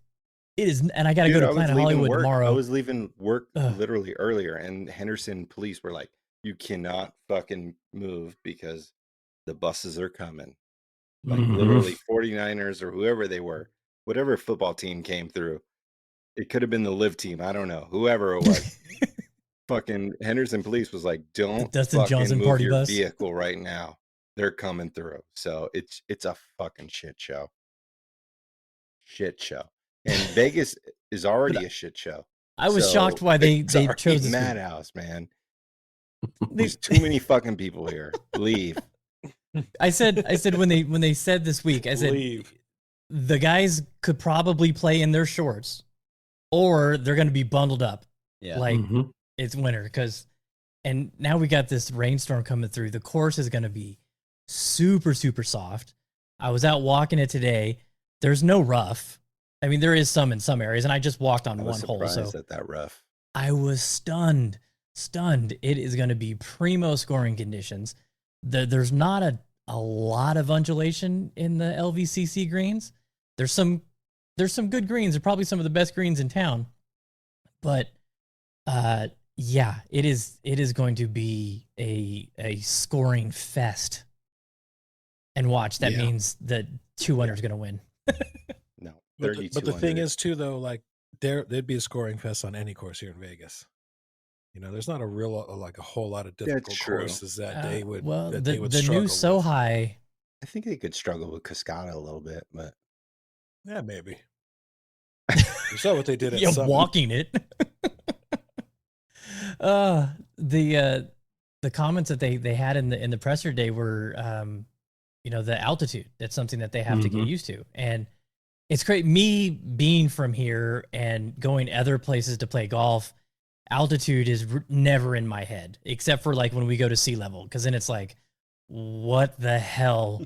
Speaker 1: And I got to go
Speaker 3: Dude,
Speaker 1: to
Speaker 3: I was
Speaker 1: Planet
Speaker 3: leaving
Speaker 1: Hollywood
Speaker 3: work.
Speaker 1: tomorrow.
Speaker 3: I was leaving work
Speaker 1: Ugh.
Speaker 3: literally earlier, and Henderson police were like, "You cannot fucking move because the buses are coming." Like
Speaker 5: Mhm.
Speaker 3: literally 49ers or whoever they were, whatever football team came through. It could have been the Live team. I don't know. Whoever it was. Fucking Henderson police was like, "Don't
Speaker 1: Dustin
Speaker 3: fucking
Speaker 1: Johnson
Speaker 3: move
Speaker 1: party
Speaker 3: your
Speaker 1: bus.
Speaker 3: vehicle right now. They're coming through." So it's a fucking shit show. Shit show. And Vegas is already a shit show.
Speaker 1: I was
Speaker 3: So
Speaker 1: shocked why they
Speaker 3: it's already
Speaker 1: chose this week.
Speaker 3: madhouse, man. There's too many fucking people here. Leave.
Speaker 1: I said when they said this week, I said
Speaker 5: Leave.
Speaker 1: the guys could probably play in their shorts, or they're going to be bundled up
Speaker 2: Yeah.
Speaker 1: like
Speaker 5: Mhm.
Speaker 1: it's winter. And now we got this rainstorm coming through. The course is going to be super, super soft. I was out walking it today. There's no rough. I mean, there is some in some areas, and I just walked on
Speaker 3: I was
Speaker 1: one hole,
Speaker 3: surprised
Speaker 1: so
Speaker 3: at that rough.
Speaker 1: I was stunned. It is going to be primo scoring conditions. There's not a lot of undulation in the LVCC greens. There's some good greens. They're probably some of the best greens in town. But yeah, it is going to be a scoring fest. And watch, that
Speaker 5: Yeah.
Speaker 1: means that 2 is going to win.
Speaker 3: No.
Speaker 5: But the thing
Speaker 3: 3,200.
Speaker 5: is too, though, like there'd be a scoring fest on any course here in Vegas. There's not a whole lot of difficult
Speaker 3: true.
Speaker 5: courses that they would.
Speaker 1: Well,
Speaker 5: that
Speaker 1: the
Speaker 5: they would
Speaker 1: new
Speaker 5: struggle with.
Speaker 1: Sohai.
Speaker 3: I think they could struggle with Cascada a little bit, but
Speaker 5: Yeah, maybe. You saw what they did at
Speaker 1: Yeah,
Speaker 5: Summit.
Speaker 1: walking it. The comments that they had in the presser day were, the altitude. That's something that they have to get used to, and it's great. Me being from here and going other places to play golf, altitude is never in my head, except for like when we go to sea level, because then it's like, what the hell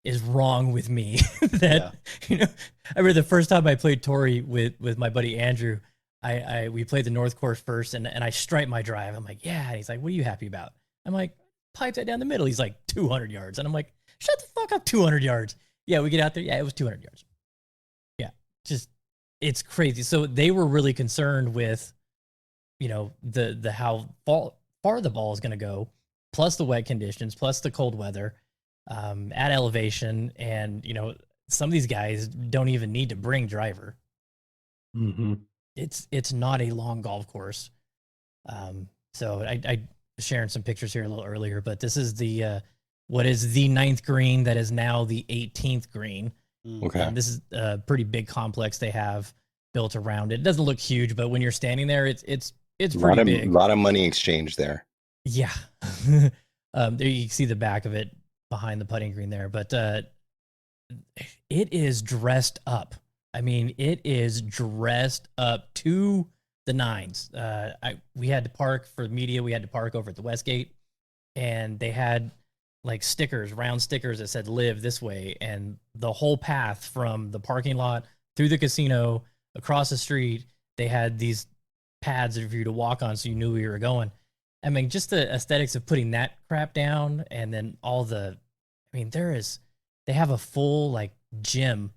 Speaker 1: is wrong with me? That I remember the first time I played Torrey with my buddy Andrew. We played the North Course first, and I striped my drive. I'm like, yeah. And he's like, what are you happy about? I'm like, pipe that down the middle. He's like, 200 yards. And I'm like, shut the fuck up, 200 yards. Yeah, we get out there. Yeah, it was 200 yards. Yeah, just, it's crazy. So they were really concerned with, the how far the ball is going to go, plus the wet conditions, plus the cold weather, at elevation. And, some of these guys don't even need to bring driver.
Speaker 5: Mm-hmm.
Speaker 1: It's not a long golf course. So I sharing some pictures here a little earlier, but this is the what is the 9th green that is now the 18th green.
Speaker 3: okay.
Speaker 1: This is a pretty big complex they have built around it. It doesn't look huge, but when you're standing there, it's pretty big.
Speaker 3: A lot of money exchange there.
Speaker 1: Yeah. There you can see the back of it behind the putting green there, but it is dressed up. I mean, it is dressed up to the nines. We had to park for media. We had to park over at the Westgate, and they had like stickers, round stickers that said "Live this way," and the whole path from the parking lot through the casino across the street, they had these pads for you to walk on, so you knew where you were going. I mean, just the aesthetics of putting that crap down, and then all the, I mean, they have a full like gym,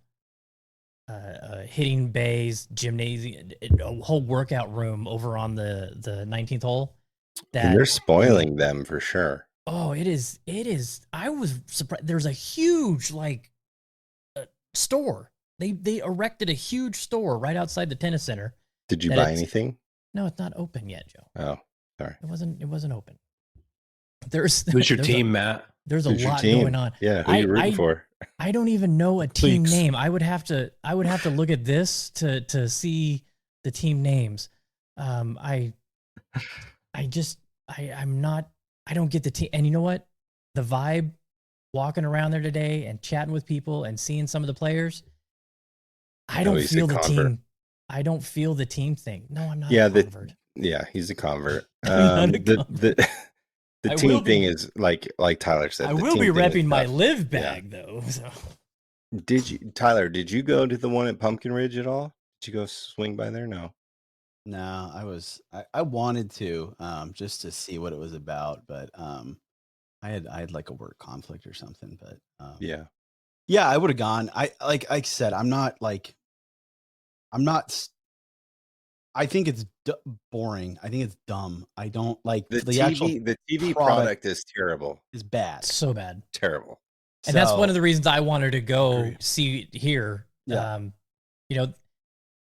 Speaker 1: hitting bays, gymnasium, a whole workout room over on the 19th hole.
Speaker 3: And they're spoiling them for sure.
Speaker 1: Oh, it is. I was surprised. There's a huge like store. They erected a huge store right outside the tennis center.
Speaker 3: Did you buy anything?
Speaker 1: No, it's not open yet, Joe.
Speaker 3: Oh, sorry.
Speaker 1: It wasn't open.
Speaker 6: Who's your team, Matt?
Speaker 1: There's a lot going on.
Speaker 3: Yeah, who are you rooting for?
Speaker 1: I don't even know a team name. I would have to look at this to see the team names. I'm not. I don't get the team. And you know what? The vibe, walking around there today and chatting with people and seeing some of the players. I don't feel the team. I don't feel the team thing. No, I'm not.
Speaker 3: Yeah,
Speaker 1: a convert.
Speaker 3: He's a convert.
Speaker 1: The
Speaker 3: team thing is like Tyler said.
Speaker 1: I will be repping my live bag though. So.
Speaker 3: Tyler? Did you go to the one at Pumpkin Ridge at all? Did you go swing by there? No.
Speaker 2: No, I wanted to just to see what it was about, but I had like a work conflict or something. But yeah, I would have gone. Like I said, I think it's boring. I think it's dumb. I don't like
Speaker 3: the TV product is terrible.
Speaker 2: Is bad.
Speaker 1: So bad.
Speaker 3: Terrible.
Speaker 1: And that's one of the reasons I wanted to go see it here. Yeah. You know,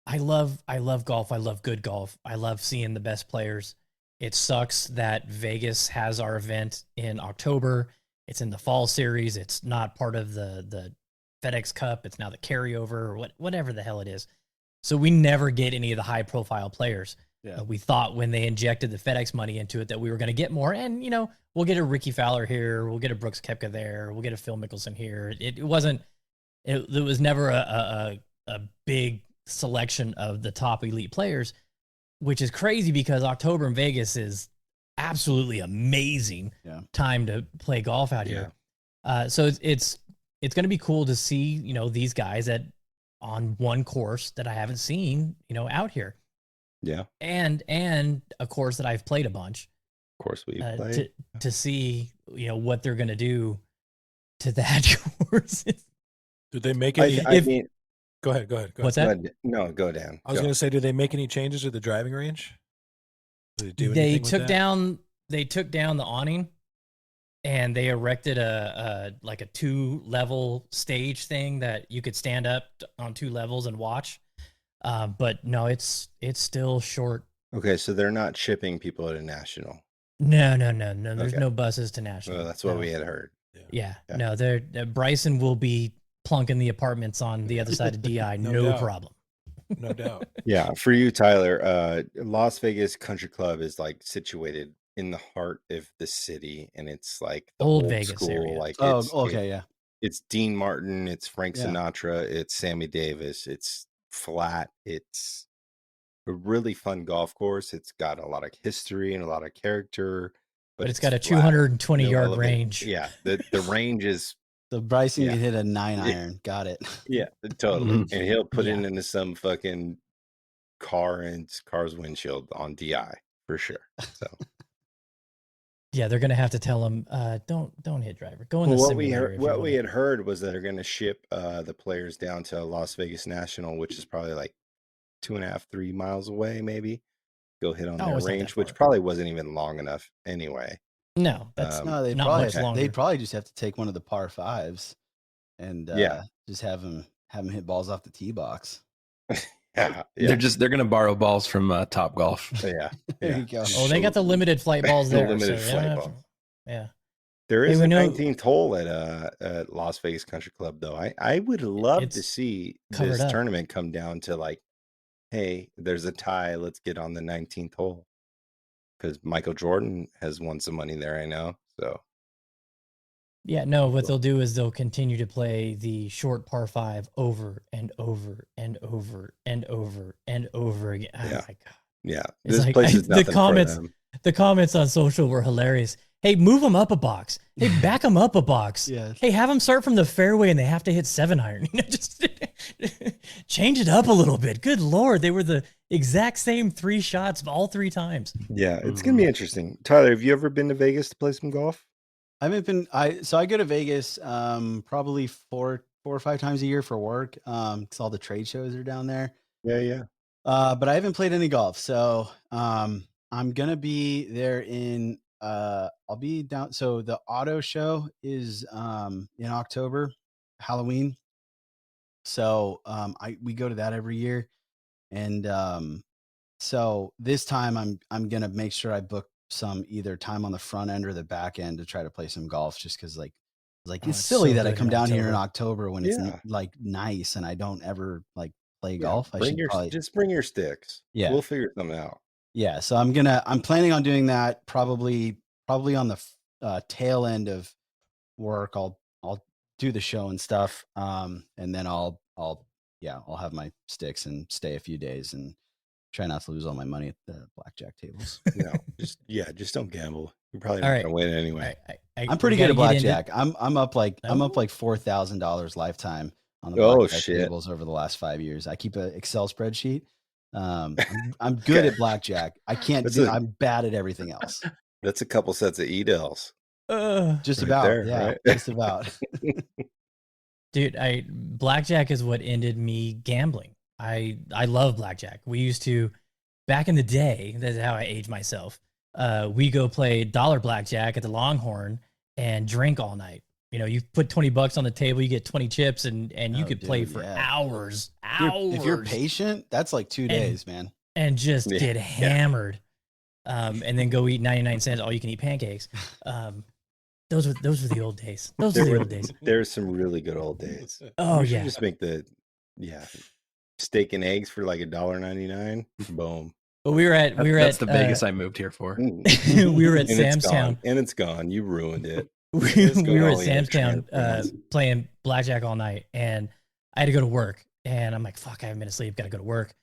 Speaker 1: I love golf. I love good golf. I love seeing the best players. It sucks that Vegas has our event in October. It's in the fall series. It's not part of the FedEx Cup. It's now the carryover or whatever the hell it is. So we never get any of the high profile players. Yeah. We thought when they injected the FedEx money into it that we were going to get more. And, you know, we'll get a Ricky Fowler here. We'll get a Brooks Koepka there. We'll get a Phil Mickelson here. It was never a big selection of the top elite players, which is crazy because October in Vegas is absolutely amazing time to play golf out here. So it's going to be cool to see, you know, these guys on one course that I haven't seen, you know, out here.
Speaker 3: Yeah.
Speaker 1: And a course that I've played a bunch.
Speaker 3: Of course we played.
Speaker 1: To see, you know, what they're going to do to that course.
Speaker 5: Did they make any? Go ahead.
Speaker 1: What's that?
Speaker 3: No, go Dan.
Speaker 5: I was going to say, did they make any changes to the driving range?
Speaker 1: They took down the awning, and they erected a 2-level stage thing that you could stand up on 2 levels and watch. But no, it's still short.
Speaker 3: Okay, so they're not shipping people at a national.
Speaker 1: No. There's no buses to national.
Speaker 3: Well, that's what we had heard.
Speaker 1: Yeah. No, Bryson will be plunking the apartments on the other side of DI. no problem.
Speaker 5: No doubt.
Speaker 3: Yeah, for you, Tyler, Las Vegas Country Club is like situated in the heart of the city, and it's like the
Speaker 1: old Vegas
Speaker 3: school,
Speaker 1: area.
Speaker 3: Like it's Dean Martin, it's Frank Sinatra, it's Sammy Davis, it's flat, it's a really fun golf course. It's got a lot of history and a lot of character, but it's got a
Speaker 1: 220-yard range.
Speaker 3: Yeah, the range is.
Speaker 2: So Bryson can hit a 9-iron. Got it.
Speaker 3: Yeah, totally. And he'll put it into some fucking car's windshield on DI for sure. So
Speaker 1: yeah, they're gonna have to tell him, don't hit driver. Go in the simulator.
Speaker 3: What we had heard was that they're gonna ship the players down to Las Vegas National, which is probably like 2.5-3 miles away, maybe. Go hit on their range, which probably wasn't even long enough anyway.
Speaker 1: No, that's
Speaker 2: they'd probably just have to take one of the par 5s and just have them hit balls off the tee box.
Speaker 6: They're going to borrow balls from Top Golf.
Speaker 3: Yeah.
Speaker 2: There you go.
Speaker 1: Oh, they got the limited flight balls there.
Speaker 3: Flight balls.
Speaker 1: Yeah.
Speaker 3: There is a 19th hole at Las Vegas Country Club, though. I would love to see this tournament come down to like, hey, there's a tie. Let's get on the 19th hole. Because Michael Jordan has won some money there, I know. So,
Speaker 1: yeah, no. What they'll do is they'll continue to play the short par 5 over and over and over and over and over again. Oh my god!
Speaker 3: Yeah, this place is nothing for them.
Speaker 1: The comments on social were hilarious. Hey, move them up a box. Hey, back them up a box.
Speaker 2: Yes.
Speaker 1: Hey, have them start from the fairway and they have to hit 7-iron. Just change it up a little bit. Good Lord. They were the exact same 3 shots all 3 times.
Speaker 3: Yeah, it's gonna be interesting. Tyler, have you ever been to Vegas to play some golf?
Speaker 2: I haven't been. I go to Vegas probably 4 or 5 times a year for work. Because all the trade shows are down there.
Speaker 3: Yeah.
Speaker 2: But I haven't played any golf. So I'm gonna be there in I'll be down. So the auto show is in October, Halloween. So we go to that every year. And so this time I'm gonna make sure I book some either time on the front end or the back end to try to play some golf, just because like it's silly
Speaker 1: so
Speaker 2: that I
Speaker 1: good
Speaker 2: come
Speaker 1: in
Speaker 2: down here in
Speaker 1: October.
Speaker 2: October when it's like nice and I don't ever like play
Speaker 3: Yeah,
Speaker 2: golf. I should probably
Speaker 3: just bring your sticks.
Speaker 2: Yeah.
Speaker 3: We'll figure something out.
Speaker 2: Yeah, so I'm planning on doing that probably on the tail end of work. I'll do the show and stuff, and then I'll have my sticks and stay a few days and try not to lose all my money at the blackjack tables.
Speaker 3: No, just don't gamble. You're probably
Speaker 1: All
Speaker 3: not
Speaker 1: right.
Speaker 3: gonna win anyway.
Speaker 2: I'm pretty good at blackjack. I'm up like
Speaker 1: Oh.
Speaker 2: $4,000 lifetime on the
Speaker 3: Oh,
Speaker 2: blackjack
Speaker 3: shit.
Speaker 2: tables over the last 5 years. I keep an Excel spreadsheet. I'm good at blackjack. I can't
Speaker 3: That's
Speaker 2: do.
Speaker 3: a-
Speaker 2: I'm bad at everything else.
Speaker 3: That's a couple sets of Edels.
Speaker 2: Just
Speaker 3: Right
Speaker 2: about,
Speaker 3: there,
Speaker 2: yeah,
Speaker 3: right?
Speaker 2: just about.
Speaker 1: Dude, blackjack is what ended me gambling. I love blackjack. We used to, back in the day, that's how I age myself. We go play dollar blackjack at the Longhorn and drink all night. You know, you put $20 on the table, you get 20 chips, and you
Speaker 2: Oh,
Speaker 1: could play
Speaker 2: dude,
Speaker 1: for
Speaker 2: yeah.
Speaker 1: hours.
Speaker 2: If you're patient, that's like 2 days, man.
Speaker 1: And just
Speaker 3: Yeah.
Speaker 1: get hammered, and then go eat 99 cents all you can eat pancakes. Those were the old days. Those were the old days.
Speaker 3: There's some really good old days.
Speaker 1: Oh
Speaker 3: We should
Speaker 1: yeah.
Speaker 3: just make steak and eggs for like $1.99. Boom.
Speaker 1: But we were at
Speaker 6: That's the Vegas I moved here for.
Speaker 1: we were at
Speaker 3: And
Speaker 1: Sam's Town.
Speaker 3: and it's gone. You ruined it.
Speaker 1: we
Speaker 3: Let's go
Speaker 1: were
Speaker 3: to
Speaker 1: at
Speaker 3: all the
Speaker 1: Sam's
Speaker 3: extra
Speaker 1: Town
Speaker 3: airplanes.
Speaker 1: playing blackjack all night, and I had to go to work. And I'm like, fuck, I haven't been asleep. Got to go to work.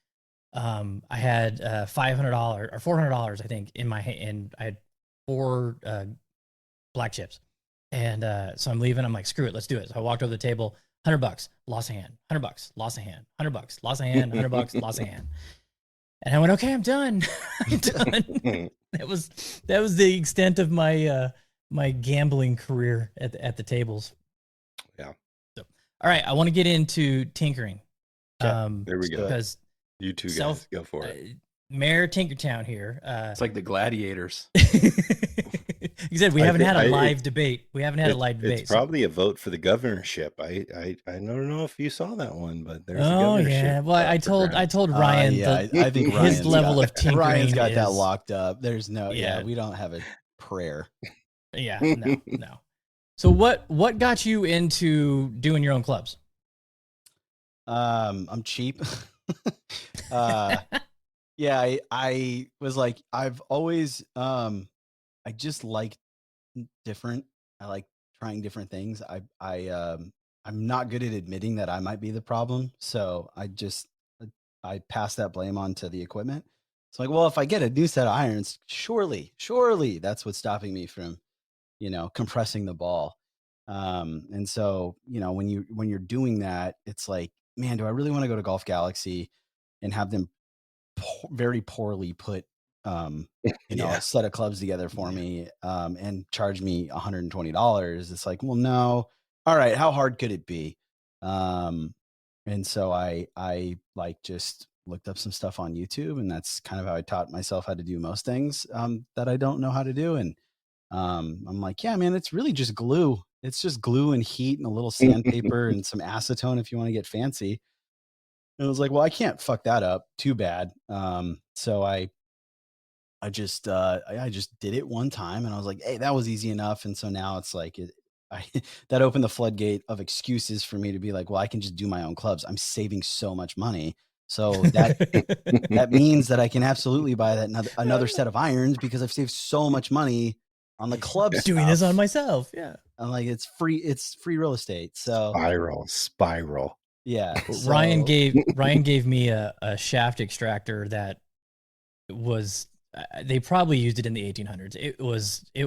Speaker 1: I had $500 or $400, I think, in my hand, and I had 4 black chips. And so I'm leaving. I'm like, screw it, let's do it. So I walked over the table, $100, lost a hand. $100, lost a hand. $100, lost a hand. $100, lost a hand. And I went, okay, I'm done. I'm done. That was the extent of my my gambling career at the tables.
Speaker 3: Yeah.
Speaker 1: So, all right, I want to get into tinkering.
Speaker 3: There we go.
Speaker 1: Because
Speaker 3: You two guys
Speaker 1: self-
Speaker 3: go for it.
Speaker 1: Mayor Tinkertown here.
Speaker 6: It's like the gladiators.
Speaker 1: You said we
Speaker 3: I
Speaker 1: haven't
Speaker 3: think-
Speaker 1: had a
Speaker 3: I-
Speaker 1: live debate. We haven't had a live debate.
Speaker 3: It's probably a vote for the governorship. I don't know if you saw that one, but there's a
Speaker 1: Oh
Speaker 3: governorship.
Speaker 1: yeah. Well, I
Speaker 3: for
Speaker 1: told
Speaker 3: grabs.
Speaker 1: Ryan.
Speaker 2: Yeah, I think
Speaker 1: his
Speaker 2: Ryan's
Speaker 1: level
Speaker 2: got,
Speaker 1: of tinkering
Speaker 2: Ryan's got that
Speaker 1: is-
Speaker 2: locked up. There's no,
Speaker 1: Yeah.
Speaker 2: we don't have a prayer.
Speaker 1: Yeah. No. So what got you into doing your own clubs?
Speaker 2: I'm cheap. Yeah, I was like, I've always, I just like different. I like trying different things. I'm not good at admitting that I might be the problem. So I pass that blame on to the equipment. It's like, well, if I get a new set of irons, surely that's what's stopping me from, compressing the ball. And so, when you're doing that, it's like, man, do I really want to go to Golf Galaxy and have them very poorly put,
Speaker 3: Yeah.
Speaker 2: a set of clubs together for me, and charge me $120? It's like, well, no. All right. How hard could it be? And so I like just looked up some stuff on YouTube, and that's kind of how I taught myself how to do most things, that I don't know how to do. And, I'm like, yeah, man, it's really just glue. It's just glue and heat and a little sandpaper and some acetone if you want to get fancy. And I was like, well, I can't fuck that up too bad. So I just did it one time, and I was like, hey, that was easy enough. And so now it's like, that opened the floodgate of excuses for me to be like, well, I can just do my own clubs. I'm saving so much money. So that means that I can absolutely buy another set of irons because I've saved so much money on the club
Speaker 1: Doing this
Speaker 2: stuff.
Speaker 1: on myself. Yeah.
Speaker 2: I'm like, it's free real estate. So
Speaker 3: Spiral.
Speaker 2: yeah.
Speaker 1: Ryan
Speaker 2: so-
Speaker 1: gave me a shaft extractor that was they probably used it in the 1800s. It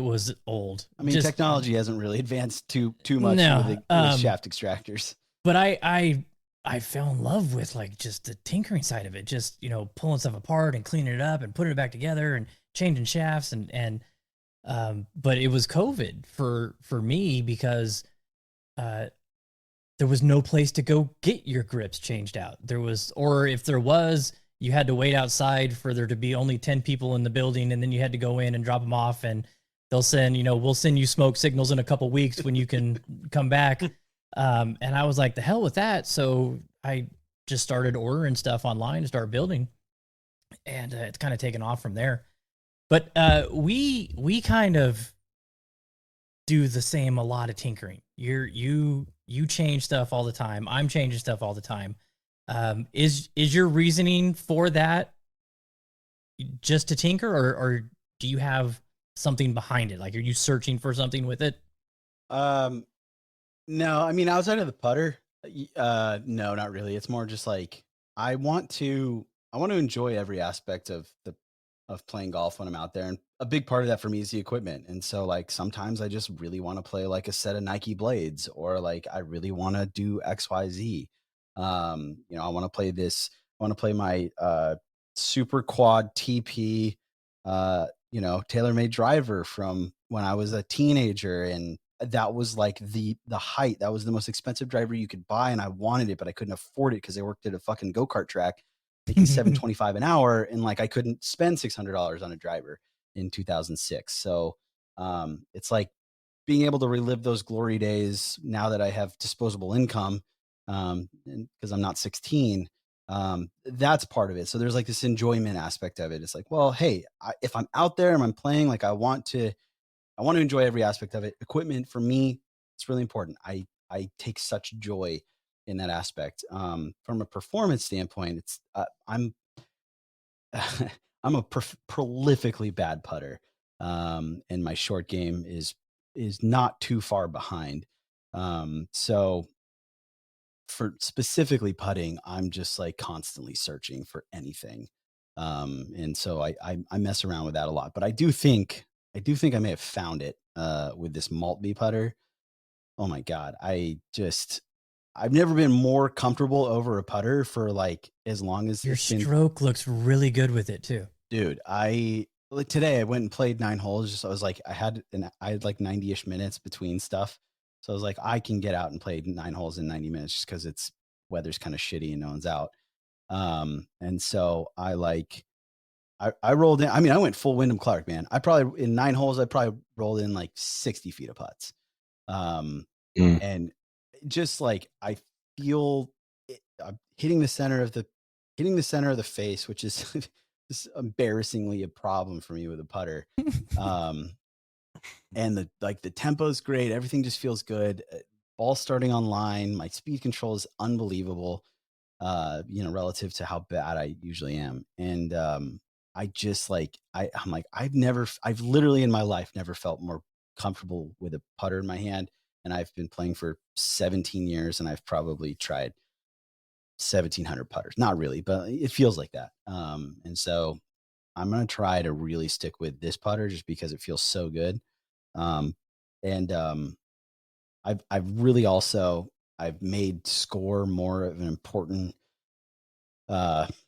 Speaker 1: was old.
Speaker 2: I mean, technology hasn't really advanced too much
Speaker 1: No,
Speaker 2: with shaft extractors.
Speaker 1: But I fell in love with like just the tinkering side of it, just, you know, pulling stuff apart and cleaning it up and putting it back together and changing shafts but it was COVID for me because there was no place to go get your grips changed out. Or if there was, you had to wait outside for there to be only 10 people in the building, and then you had to go in and drop them off, and they'll send, we'll send you smoke signals in a couple weeks when you can come back. And I was like, the hell with that. So I just started ordering stuff online to start building, and it's kind of taken off from there. But we kind of do the same, a lot of tinkering. You change stuff all the time. I'm changing stuff all the time. Is your reasoning for that just to tinker, or do you have something behind it? Like, are you searching for something with it?
Speaker 2: No, I mean, outside of the putter, no, not really. It's more just like, I want to enjoy every aspect of playing golf when I'm out there. And a big part of that for me is the equipment. And so like, sometimes I just really want to play like a set of Nike blades, or like, I really want to do XYZ. I want to play my, super quad TP, TaylorMade driver from when I was a teenager. And that was like the height. That was the most expensive driver you could buy. And I wanted it, but I couldn't afford it because I worked at a fucking go-kart track making $7.25 an hour. And like, I couldn't spend $600 on a driver in 2006. So it's like being able to relive those glory days now that I have disposable income, because I'm not 16. That's part of it. So there's like this enjoyment aspect of it. It's like, well, hey, if I'm out there and I'm playing, like I want to enjoy every aspect of it. Equipment for me, it's really important. I take such joy in that aspect. From a performance standpoint, it's I'm I'm a prolifically bad putter, and my short game is not too far behind. So for specifically putting, I'm just like constantly searching for anything, and so I mess around with that a lot. But I do think I may have found it with this Maltby putter. Oh my God, I've never been more comfortable over a putter for like as long as
Speaker 1: your stroke looks really good with it too.
Speaker 2: Dude, like today I went and played 9 holes. Just I was like, I had like 90-ish minutes between stuff. So I was like, I can get out and play 9 holes in 90 minutes just because it's weather's kind of shitty and no one's out. And so I rolled in. I mean, I went full Wyndham Clark, man. In 9 holes, I probably rolled in like 60 feet of putts. And just like, I feel I'm hitting the center of the face, which is just embarrassingly a problem for me with a putter. And the tempo is great. Everything just feels good. Ball starting on line. My speed control is unbelievable, relative to how bad I usually am. And, I just like, I'm like, I've literally in my life never felt more comfortable with a putter in my hand. And I've been playing for 17 years and I've probably tried 1,700 putters. Not really, but it feels like that. And so I'm going to try to really stick with this putter just because it feels so good. I've really also, I've made score more of an important,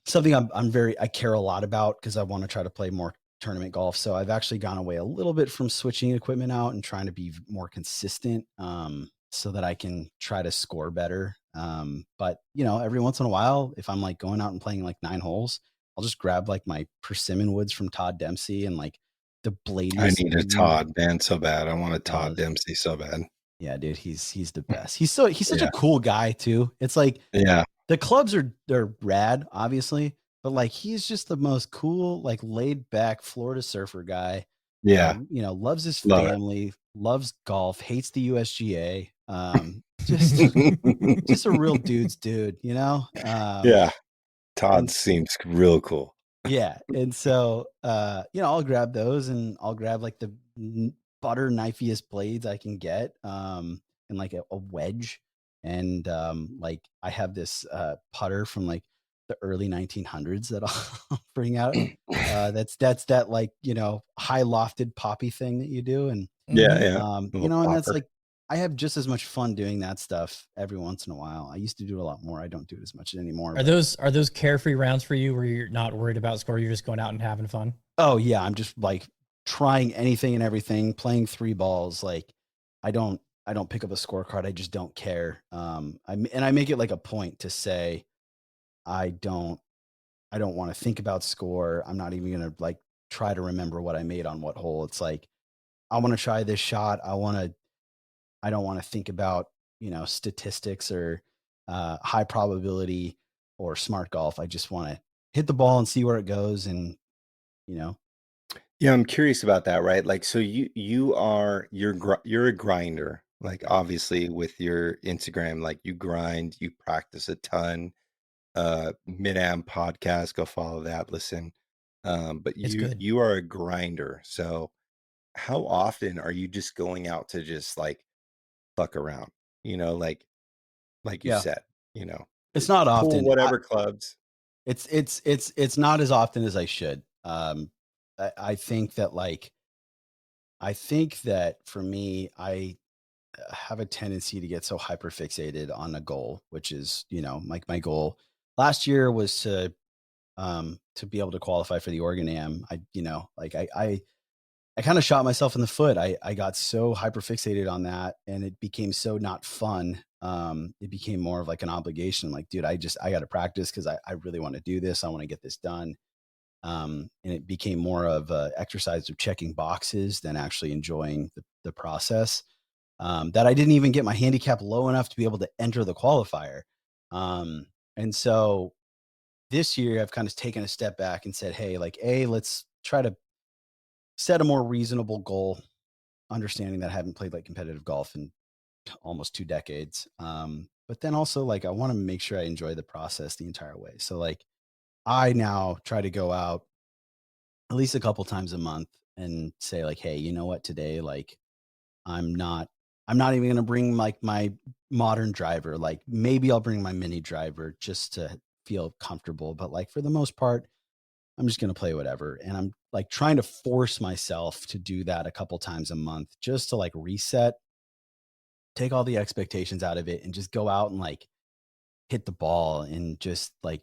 Speaker 2: something I care a lot about because I want to try to play more tournament golf. So I've actually gone away a little bit from switching equipment out and trying to be more consistent, so that I can try to score better. But every once in a while, if I'm like going out and playing like 9 holes, I'll just grab like my Persimmon woods from Todd Dempsey and like the blade.
Speaker 3: I need a Todd, man, so bad. I want a Todd Dempsey so bad.
Speaker 2: Yeah, dude, he's the best. He's such a cool guy too. It's like, the clubs they're rad, obviously, but like he's just the most cool, like laid back Florida surfer guy.
Speaker 3: Yeah.
Speaker 2: Loves his family, loves golf, hates the USGA. Just a real dude's dude,
Speaker 3: yeah. Todd seems real cool.
Speaker 2: Yeah. And so, I'll grab those and I'll grab like the butter knifiest blades I can get, and like a wedge. And like I have this putter from like the early 1900s that I'll bring out. That's that like, high lofted poppy thing that you do. And,
Speaker 3: Yeah, yeah.
Speaker 2: and that's like, I have just as much fun doing that stuff every once in a while. I used to do it a lot more. I don't do it as much anymore.
Speaker 1: Are those carefree rounds for you where you're not worried about score? You're just going out and having fun?
Speaker 2: Oh yeah. I'm just like trying anything and everything, playing 3 balls. Like I don't pick up a scorecard. I just don't care. I make it like a point to say, I don't want to think about score. I'm not even going to like try to remember what I made on what hole. It's like, I want to try this shot. I don't want to think about, statistics or high probability or smart golf. I just want to hit the ball and see where it goes. And,
Speaker 3: Yeah, I'm curious about that, right? Like, so you're a grinder. Like, obviously, with your Instagram, like you grind, you practice a ton. MidAm Podcast, go follow that, listen. But
Speaker 1: It's good.
Speaker 3: you are a grinder. So, how often are you just going out to just like fuck around? Like you
Speaker 2: Yeah.
Speaker 3: said,
Speaker 2: it's not
Speaker 3: pull
Speaker 2: often.
Speaker 3: whatever clubs.
Speaker 2: It's not as often as I should. I think that for me, I have a tendency to get so hyper fixated on a goal, which is, like my goal last year was to be able to qualify for the Oregon Am. I kind of shot myself in the foot. I got so hyper fixated on that, and it became so not fun. It became more of like an obligation. Like, dude, I got to practice because I really want to do this. I want to get this done. And it became more of an exercise of checking boxes than actually enjoying the process. That I didn't even get my handicap low enough to be able to enter the qualifier. And so this year I've kind of taken a step back and said, hey, like, let's try to set a more reasonable goal, understanding that I haven't played like competitive golf in almost 2 decades. But then also like, I want to make sure I enjoy the process the entire way. So like, I now try to go out at least a couple times a month and say like, hey, you know what, today, like, I'm not even going to bring like my modern driver. Like maybe I'll bring my mini driver just to feel comfortable. But like for the most part, I'm just going to play whatever. And I'm like trying to force myself to do that a couple times a month just to like reset, take all the expectations out of it, and just go out and like hit the ball and just like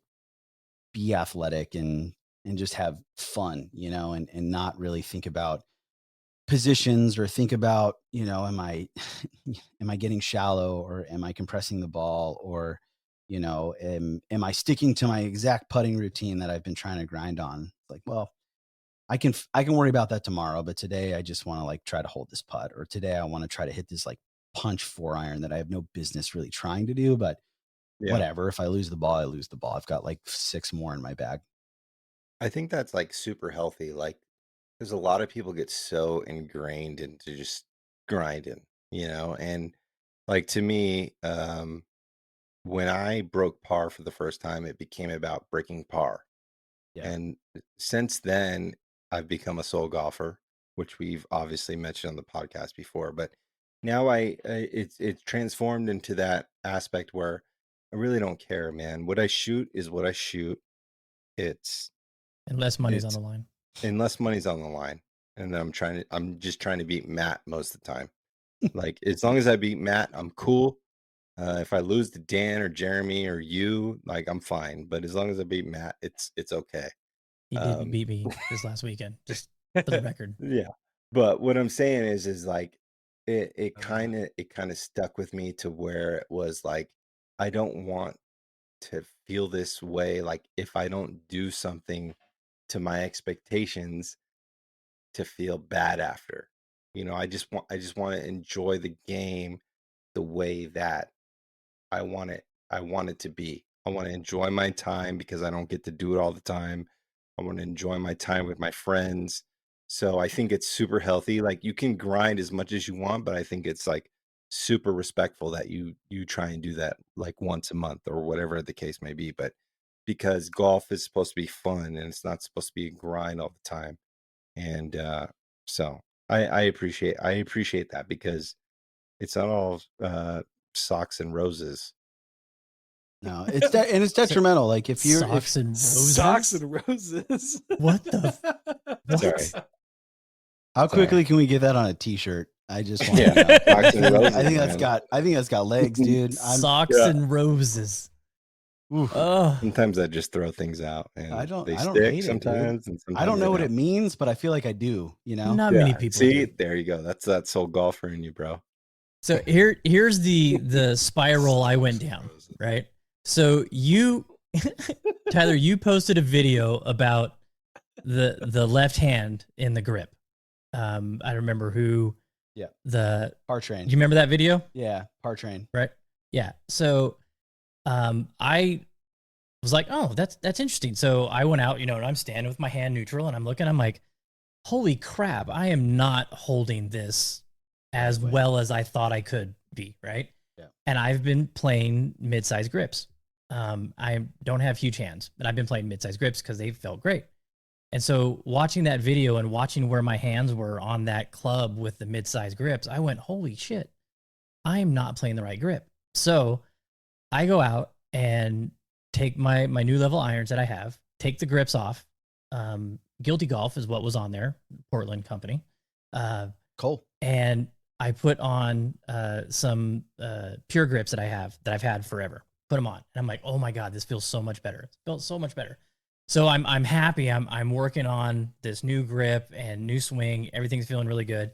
Speaker 2: be athletic and just have fun, and not really think about positions or think about, am I getting shallow, or am I compressing the ball, or, am I sticking to my exact putting routine that I've been trying to grind on? Like, well, I can worry about that tomorrow, but today I just want to like try to hold this putt, or today I want to try to hit this like punch 4-iron that I have no business really trying to do, but whatever. If I lose the ball, I lose the ball. I've got like 6 more in my bag.
Speaker 3: I think that's like super healthy. Like, because a lot of people get so ingrained into just grinding, and like to me, when I broke par for the first time, it became about breaking par.
Speaker 2: Yeah.
Speaker 3: And since then, I've become a soul golfer, which we've obviously mentioned on the podcast before. But now it's transformed into that aspect where I really don't care, man. What I shoot is what I shoot.
Speaker 1: Unless money's on the line.
Speaker 3: Unless money's on the line, and I'm just trying to beat Matt most of the time. Like, as long as I beat Matt, I'm cool. If I lose to Dan or Jeremy or you, like, I'm fine. But as long as I beat Matt, it's okay.
Speaker 1: He did beat me this last weekend, just for the record.
Speaker 3: Yeah. But what I'm saying is like it kind of stuck with me to where it was like, I don't want to feel this way. Like, if I don't do something to my expectations, to feel bad after. I just want to enjoy the game the way that I want it to be. I want to enjoy my time because I don't get to do it all the time. I want to enjoy my time with my friends. So I think it's super healthy. Like, you can grind as much as you want, but I think it's like super respectful that you try and do that like once a month or whatever the case may be. But because golf is supposed to be fun and it's not supposed to be a grind all the time. And so I appreciate that, because it's not all socks and roses.
Speaker 2: No, and it's detrimental. Like if you're
Speaker 1: Socks and roses.
Speaker 5: Socks and roses.
Speaker 1: What the? What?
Speaker 3: Sorry.
Speaker 2: how quickly can we get that on a T-shirt? I just want
Speaker 3: Yeah.
Speaker 2: to know.
Speaker 3: Socks and roses,
Speaker 2: I think that's
Speaker 3: man.
Speaker 2: got legs, dude.
Speaker 1: Socks and roses.
Speaker 2: Oof.
Speaker 1: Oh,
Speaker 3: Sometimes I just throw things out, and
Speaker 2: I don't
Speaker 3: they
Speaker 2: hate
Speaker 3: stick
Speaker 2: it, dude.
Speaker 3: sometimes. And sometimes
Speaker 2: I don't know
Speaker 3: they
Speaker 2: what it means, but I feel like I do. You know,
Speaker 1: not many
Speaker 3: Yeah.
Speaker 1: people.
Speaker 3: See,
Speaker 1: do.
Speaker 3: there you go. That's that soul golfer in you, bro.
Speaker 1: So here's the spiral I went down. Right. So Tyler, you posted a video about the left hand in the grip. I remember who.
Speaker 2: Yeah. Par train.
Speaker 1: You remember that video?
Speaker 2: Yeah, par train.
Speaker 1: Right. Yeah. So, I was like, oh, that's interesting. So I went out, and I'm standing with my hand neutral, and I'm looking. I'm like, holy crap! I am not holding this as well as I thought I could be. Right.
Speaker 2: Yeah.
Speaker 1: And I've been playing mid-size grips. I don't have huge hands, but I've been playing mid-size grips because they felt great. And so watching that video and watching where my hands were on that club with the mid-size grips, I went, holy shit, I am not playing the right grip. So I go out and take my new level irons that I have, take the grips off. Guilty Golf is what was on there, Portland company.
Speaker 2: Cool.
Speaker 1: And I put on some pure grips that I've had forever. Put them on. And I'm like, oh my God, this feels so much better. It felt so much better. So I'm happy. I'm working on this new grip and new swing. Everything's feeling really good.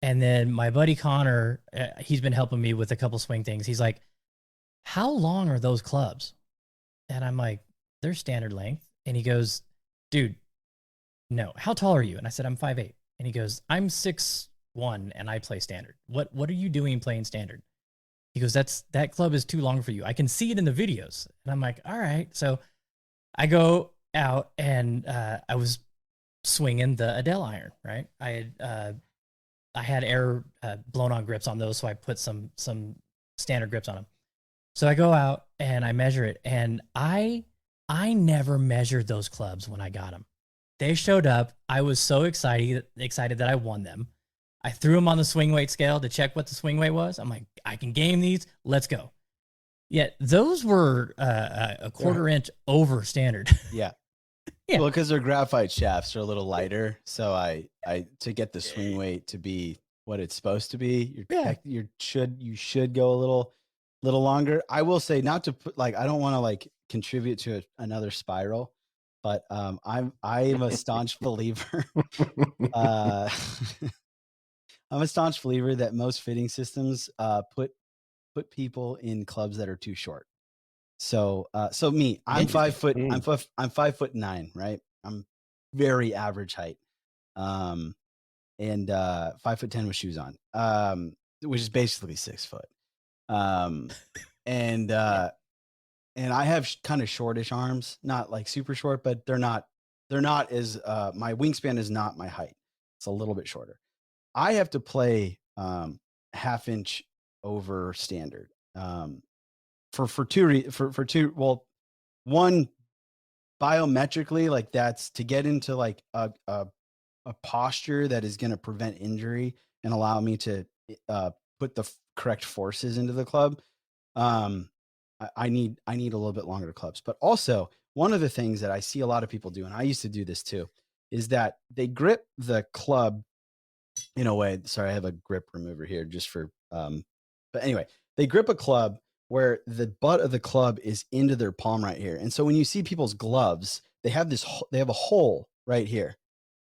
Speaker 1: And then my buddy Connor, he's been helping me with a couple swing things. He's like, how long are those clubs? And I'm like, they're standard length. And he goes, dude, no. How tall are you? And I said, I'm 5'8". And he goes, I'm 6'1" and I play standard. What are you doing playing standard? He goes, that club is too long for you. I can see it in the videos. And I'm like, all right. So I go out and I was swinging the Adele iron, right? I had air blown on grips on those, so I put some standard grips on them. So I go out and I measure it, and I never measured those clubs when I got them. They showed up. I was so excited that I won them. I threw them on the swing weight scale to check what the swing weight was. I'm like, I can game these. Let's go. Yet those were a quarter inch over standard.
Speaker 2: Yeah.
Speaker 1: Yeah.
Speaker 2: Well, because their graphite shafts are a little lighter, so I to get the swing weight to be what it's supposed to be, you should go a little longer. I will say, not to put I don't want to contribute to another spiral, but I'm a staunch believer. I'm a staunch believer that most fitting systems put people in clubs that are too short. So me, I'm 5 foot. I'm 5'9", right? I'm very average height, and 5'10" with shoes on, which is basically 6 foot. And I have kind of shortish arms, not super short, but they're not as my wingspan is not my height. It's a little bit shorter. I have to play half inch over standard. Well, one, biometrically, that's to get into a posture that is going to prevent injury and allow me to put the correct forces into the club. I need a little bit longer clubs. But also, one of the things that I see a lot of people do, and I used to do this too, is that they grip the club in a way. Sorry, I have a grip remover here just for but anyway, they grip a club where the butt of the club is into their palm right here. And so when you see people's gloves, they have a hole right here.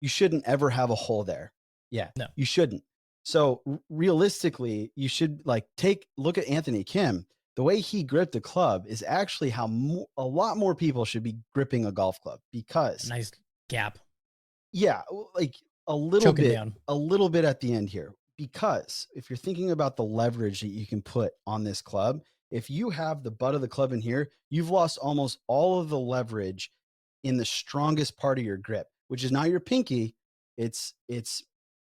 Speaker 2: You shouldn't ever have a hole there. Yeah, no, you shouldn't. So realistically, you should look at Anthony Kim. The way he gripped the club is actually how a lot more people should be gripping a golf club, because
Speaker 1: nice gap.
Speaker 2: Yeah, a little
Speaker 1: Choking
Speaker 2: bit,
Speaker 1: down.
Speaker 2: a little bit at the end here. Because if you're thinking about the leverage that you can put on this club, if you have the butt of the club in here, you've lost almost all of the leverage in the strongest part of your grip, which is not your pinky. It's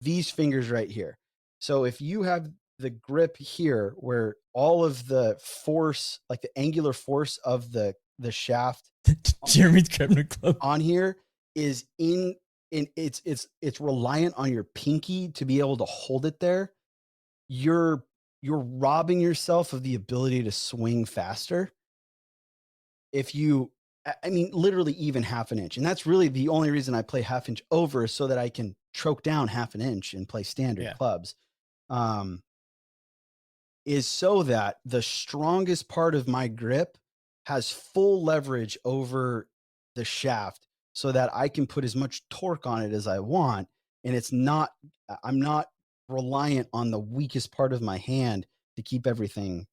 Speaker 2: these fingers right here. So if you have the grip here where all of the force, the angular force of the shaft
Speaker 1: Jeremy's grabbing a club
Speaker 2: on here is it's reliant on your pinky to be able to hold it there, you're robbing yourself of the ability to swing faster. if you, I mean, literally even half an inch. And that's really the only reason I play half inch over is so that I can choke down half an inch and play standard clubs. Is so that the strongest part of my grip has full leverage over the shaft so that I can put as much torque on it as I want. And I'm not reliant on the weakest part of my hand to keep everything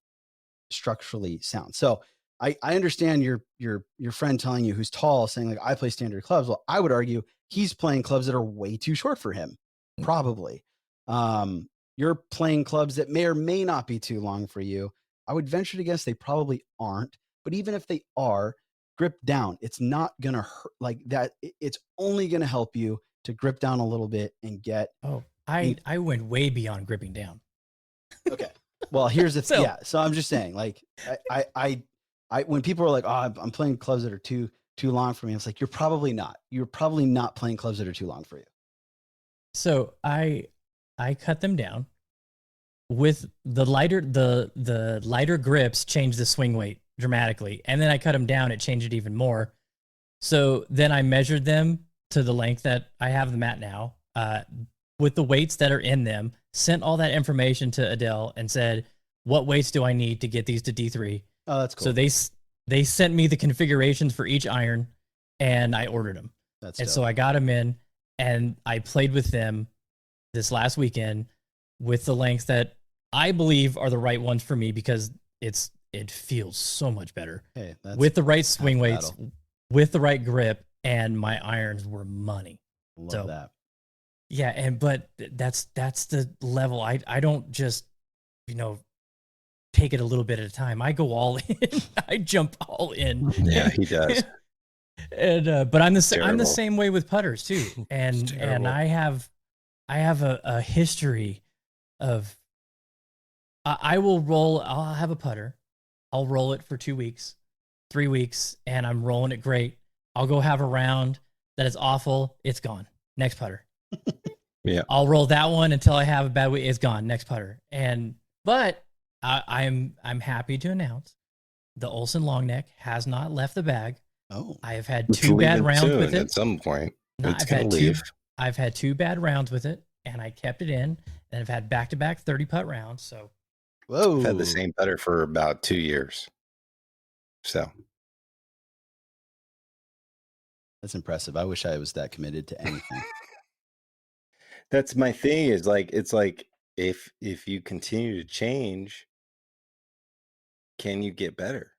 Speaker 2: structurally sound. So I understand your friend telling you who's tall saying like, I play standard clubs. Well, I would argue he's playing clubs that are way too short for him. Probably. You're playing clubs that may or may not be too long for you. I would venture to guess they probably aren't, but even if they are, grip down. It's not going to hurt like that. It's only going to help you to grip down a little bit and get.
Speaker 1: Oh, I went way beyond gripping down.
Speaker 2: Okay. Well, here's the thing. So I'm just saying, like, I when people are like, oh, I'm playing clubs that are too long for me. It's like, you're probably not playing clubs that are too long for you.
Speaker 1: So I cut them down with the lighter grips changed the swing weight dramatically. And then I cut them down. It changed it even more. So then I measured them to the length that I have them at now, with the weights that are in them, sent all that information to Adele and said, what weights do I need to get these to D3?
Speaker 2: Oh, that's cool.
Speaker 1: So they sent me the configurations for each iron and I ordered them.
Speaker 2: That's
Speaker 1: and
Speaker 2: dope.
Speaker 1: so I got them in and I played with them this last weekend with the lengths that I believe are the right ones for me because it feels so much better.
Speaker 2: Hey, that's
Speaker 1: with the right swing weights, with the right grip, and my irons were money.
Speaker 2: Love that.
Speaker 1: Yeah, but that's the level. I don't just, take it a little bit at a time. I go all in. I jump all in.
Speaker 3: Yeah, he does.
Speaker 1: And but I'm the same way with putters too. And I have a history of I'll have a putter. I'll roll it for 2 weeks, 3 weeks, and I'm rolling it great. I'll go have a round that is awful. It's gone. Next putter.
Speaker 3: Yeah.
Speaker 1: I'll roll that one until I have a bad week. It's gone. Next putter. But I'm happy to announce the Olsen long neck has not left the bag.
Speaker 2: Oh,
Speaker 1: I have had 2 bad rounds with it.
Speaker 3: At some point, it's
Speaker 1: I've
Speaker 3: going to leave.
Speaker 1: I've had 2 bad rounds with it, and I kept it in, and I've had back-to-back 30-putt rounds. So,
Speaker 2: whoa,
Speaker 3: I've had the same putter for about 2 years. So
Speaker 2: that's impressive. I wish I was that committed to anything.
Speaker 3: That's my thing. Is like it's like if you continue to change, can you get better?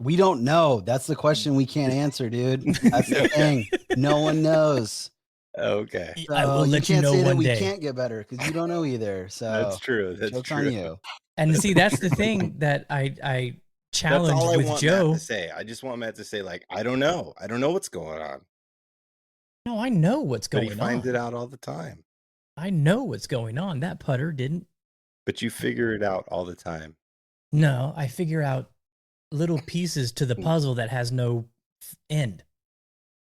Speaker 2: We don't know. That's the question we can't answer, dude. That's the thing. No one knows.
Speaker 3: Okay.
Speaker 2: So
Speaker 1: I will let you know
Speaker 2: say that
Speaker 1: one
Speaker 2: we
Speaker 1: day.
Speaker 2: can't get better because you don't know either. So
Speaker 3: That's true. That's
Speaker 2: joke's
Speaker 3: true.
Speaker 2: on you.
Speaker 1: and see, that's the thing that I
Speaker 3: That's
Speaker 1: challenged
Speaker 3: all I
Speaker 1: with
Speaker 3: want
Speaker 1: Joe.
Speaker 3: Matt to say. I just want Matt to say, like, I don't know. I don't know what's going on.
Speaker 1: No, I know what's
Speaker 3: But
Speaker 1: going
Speaker 3: he finds
Speaker 1: on.
Speaker 3: it out all the time.
Speaker 1: I know what's going on. That putter didn't.
Speaker 3: But you figure it out all the time.
Speaker 1: No, I figure out little pieces to the puzzle that has no end.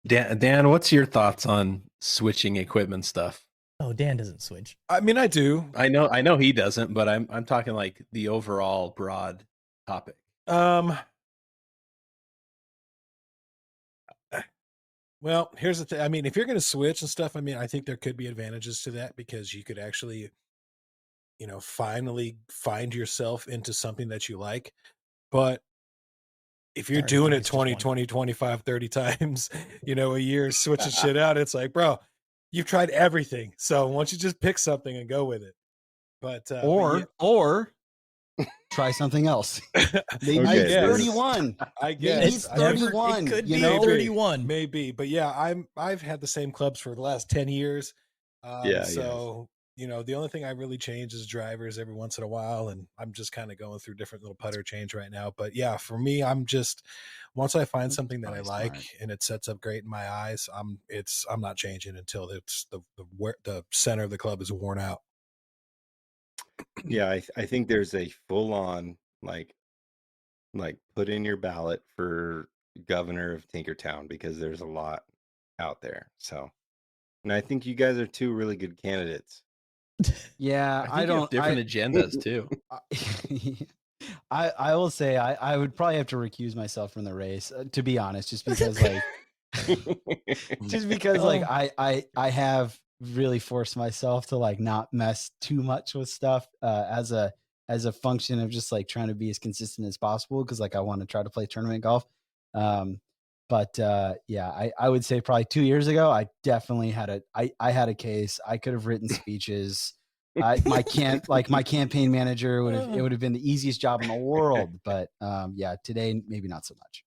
Speaker 6: Dan, what's your thoughts on switching equipment stuff?
Speaker 1: Oh, Dan doesn't switch.
Speaker 5: I mean, I do.
Speaker 6: I know he doesn't, but I'm talking like the overall broad topic.
Speaker 5: Well, here's the thing. I mean, if you're going to switch and stuff, I mean, I think there could be advantages to that because you could actually, finally find yourself into something that you like. But if you're doing it 20, 20, 25, 30 times, a year, switching shit out, it's like, bro, you've tried everything. So why don't you just pick something and go with it? But
Speaker 2: or try something else. Maybe
Speaker 3: Okay,
Speaker 2: it's 31.
Speaker 5: I guess
Speaker 2: Maybe it's 31.
Speaker 1: It could
Speaker 2: you
Speaker 1: be
Speaker 2: know?
Speaker 1: 31.
Speaker 5: Maybe, but yeah, I've had the same clubs for the last 10 years. So the only thing I really change is drivers every once in a while, and I'm just kind of going through different little putter change right now. But yeah, for me, I'm just once I find something that I like and it sets up great in my eyes, I'm not changing until it's the center of the club is worn out.
Speaker 3: Yeah, I think there's a full on like put in your ballot for governor of Tinkertown because there's a lot out there. So, and I think you guys are 2 really good candidates.
Speaker 2: Yeah,
Speaker 6: I think you have different agendas too.
Speaker 2: I will say I would probably have to recuse myself from the race, to be honest, just because like I have really forced myself to like not mess too much with stuff as a function of just like trying to be as consistent as possible, because like I want to try to play tournament golf. But yeah, I would say probably 2 years ago, I definitely had I had a case. I could have written speeches. My campaign manager would have been the easiest job in the world. But yeah, today maybe not so much.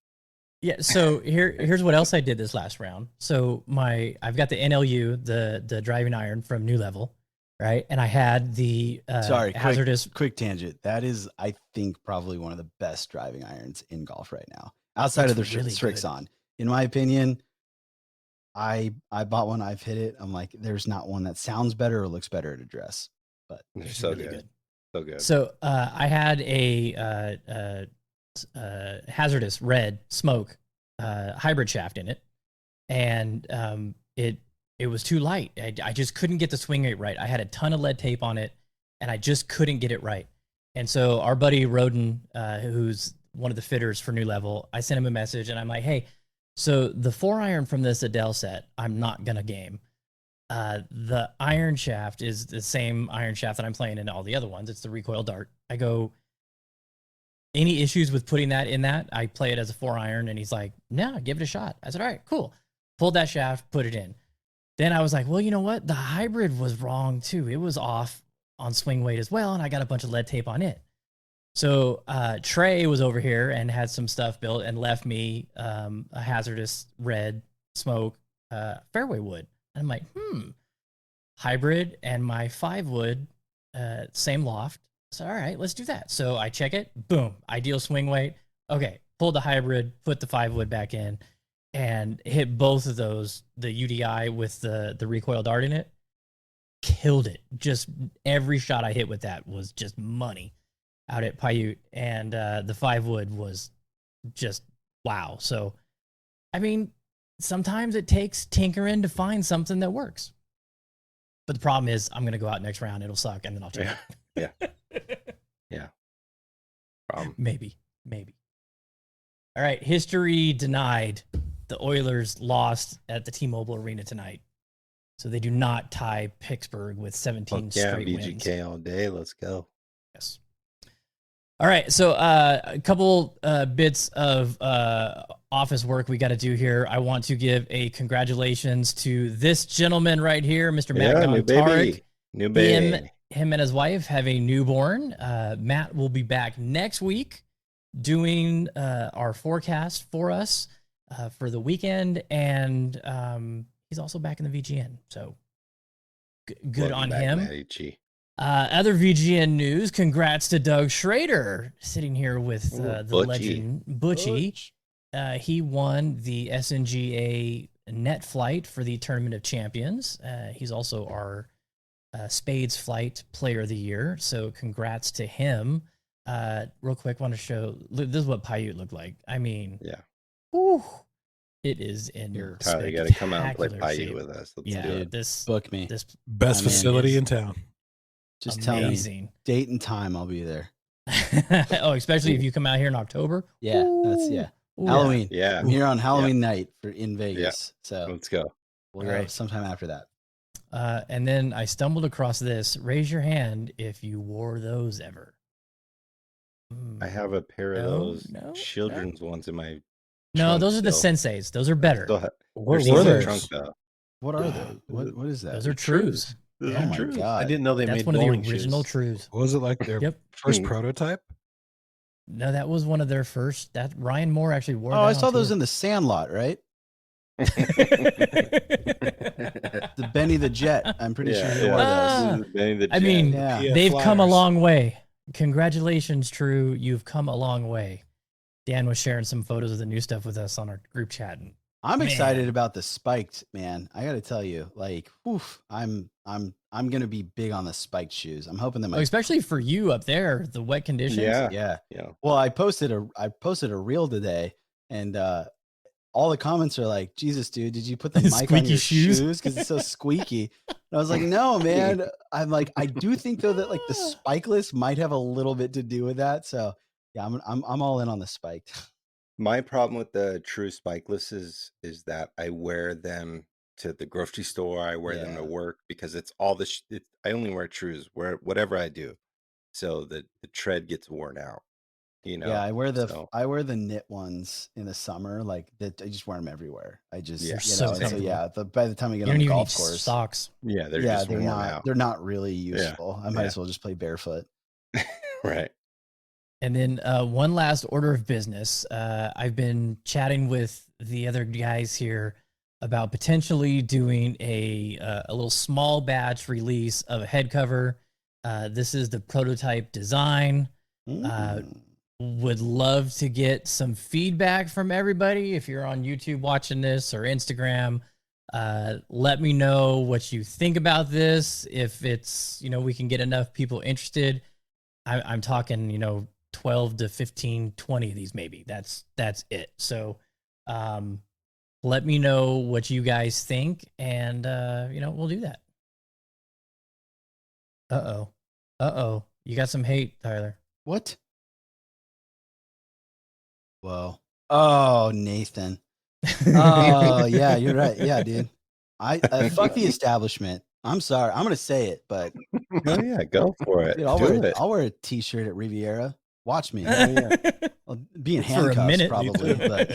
Speaker 1: Yeah. So here's what else I did this last round. So I've got the NLU, the driving iron from New Level, right? And I had the hazardous.
Speaker 2: Quick tangent. That is, I think, probably one of the best driving irons in golf right now, outside of the
Speaker 1: really
Speaker 2: Strixon. In my opinion, I bought one. I've hit it. I'm like, there's not one that sounds better or looks better at address. But
Speaker 3: They're so good. So good.
Speaker 1: So I had a hazardous red smoke hybrid shaft in it, and it was too light. I just couldn't get the swing rate right. I had a ton of lead tape on it, and I just couldn't get it right. And so our buddy Roden, who's one of the fitters for New Level, I sent him a message, and I'm like, hey, so the 4-iron from this Adele set, I'm not gonna game. The iron shaft is the same iron shaft that I'm playing in all the other ones. It's the recoil dart. I go, any issues with putting that in that? I play it as a 4-iron, and he's like, no, give it a shot. I said, all right, cool. Pulled that shaft, put it in. Then I was like, well, you know what? The hybrid was wrong too. It was off on swing weight as well, and I got a bunch of lead tape on it. So Trey was over here and had some stuff built and left me a hazardous red smoke fairway wood. And I'm like, hybrid and my 5 wood, same loft. So, all right, let's do that. So I check it. Boom. Ideal swing weight. Okay. Pulled the hybrid, put the 5 wood back in, and hit both of those, the UDI with the recoil dart in it. Killed it. Just every shot I hit with that was just money out at Paiute. And the 5 wood was just wow. So, I mean, sometimes it takes tinkering to find something that works. But the problem is I'm going to go out next round. It'll suck. And then I'll check it.
Speaker 3: Yeah.
Speaker 1: Maybe. All right. History denied. The Oilers lost at the T-Mobile Arena tonight. So they do not tie Pittsburgh with 17 straight wins.
Speaker 3: BGK all day. Let's go.
Speaker 1: Yes. All right. So a couple bits of office work we got to do here. I want to give a congratulations to this gentleman right here, Mr. Matt
Speaker 3: new
Speaker 1: Tarek.
Speaker 3: New baby.
Speaker 1: Him and his wife have a newborn. Matt will be back next week doing our forecast for us for the weekend, and he's also back in the VGN. So good on him. Other VGN news. Congrats to Doug Schrader, sitting here with the legend Butchie. He won the SNGA net flight for the Tournament of Champions. He's also our Spades Flight Player of the Year. So congrats to him. Real quick, want to show, this is what Paiute looked like. I mean,
Speaker 3: yeah.
Speaker 1: Whew, it is in your
Speaker 3: Tyler, you got to come out and play Paiute with us. Let's do it.
Speaker 2: Book me.
Speaker 5: This best facility in town.
Speaker 2: Just amazing. Tell me date and time. I'll be there.
Speaker 1: Oh, especially if you come out here in October.
Speaker 2: Yeah, Halloween.
Speaker 3: Yeah,
Speaker 2: I'm here on Halloween night in Vegas. So
Speaker 3: let's go.
Speaker 2: We'll go sometime after that.
Speaker 1: And then I stumbled across this. Raise your hand if you wore those ever.
Speaker 3: I have a pair of those children's ones in my.
Speaker 1: No, those are the senseis. Those are better.
Speaker 5: What were those?
Speaker 3: Trunk, though.
Speaker 2: What are they? What is that?
Speaker 1: Those are trues.
Speaker 3: Oh
Speaker 2: my God.
Speaker 6: I didn't know
Speaker 1: That's one of the original trues.
Speaker 5: Was it like their first prototype?
Speaker 1: No, that was one of their first. That Ryan Moore actually wore.
Speaker 2: Oh, I saw those in the Sandlot, right? The Benny the Jet. I'm pretty sure he wore those.
Speaker 3: Benny the Jet.
Speaker 1: I mean,
Speaker 5: Yeah,
Speaker 1: they've
Speaker 5: Flyers.
Speaker 1: come a long way. Congratulations, True. You've come a long way. Dan was sharing some photos of the new stuff with us on our group chat. And
Speaker 2: I'm excited about the spiked, man. I got to tell you, like, I'm gonna be big on the spiked shoes. I'm hoping that
Speaker 1: especially for you up there, the wet conditions.
Speaker 2: Yeah. Well, I posted a reel today, and all the comments are like, "Jesus, dude, did you put the mic on your shoes because it's so squeaky?" And I was like, "No, man." I'm like, I do think though that like the spikeless might have a little bit to do with that. So Yeah, I'm all in on the spiked.
Speaker 3: My problem with the true spikeless is that I wear them to the grocery store. I wear them to
Speaker 2: Yeah.
Speaker 3: work because it's all the. I only wear trues where whatever I do, so the tread gets worn out.
Speaker 2: Yeah, I wear
Speaker 3: So
Speaker 2: the knit ones in the summer, like that. I just wear them everywhere. I just
Speaker 3: Yeah.
Speaker 1: They're
Speaker 2: you
Speaker 1: so
Speaker 2: know, and so
Speaker 1: comfortable.
Speaker 2: yeah. By the time I
Speaker 1: You
Speaker 2: get on
Speaker 1: don't
Speaker 2: the
Speaker 1: even need
Speaker 2: golf course,
Speaker 1: socks.
Speaker 3: yeah, they're
Speaker 2: yeah,
Speaker 3: just
Speaker 2: they're
Speaker 3: worn
Speaker 2: not
Speaker 3: out.
Speaker 2: they're not really useful. I might
Speaker 3: yeah.
Speaker 2: as well just play barefoot.
Speaker 3: Right.
Speaker 1: And then one last order of business. I've been chatting with the other guys here about potentially doing a little small batch release of a head cover. This is the prototype design. Would love to get some feedback from everybody. If you're on YouTube watching this or Instagram, let me know what you think about this. If it's, we can get enough people interested. I'm talking, 12 to 15, 20 of these maybe. That's it. So let me know what you guys think, and we'll do that. Uh-oh. You got some hate, Tyler.
Speaker 2: What? Whoa. Oh, Nathan. Oh, yeah, you're right. Yeah, dude. I fuck the establishment. I'm sorry. I'm gonna say it, but
Speaker 3: Oh yeah, go for it.
Speaker 2: dude,
Speaker 3: Do it.
Speaker 2: I'll wear a t-shirt at Riviera. Watch me.
Speaker 3: Oh yeah.
Speaker 2: I'll be in
Speaker 1: For a
Speaker 2: handcuffs
Speaker 1: minute.
Speaker 2: probably, but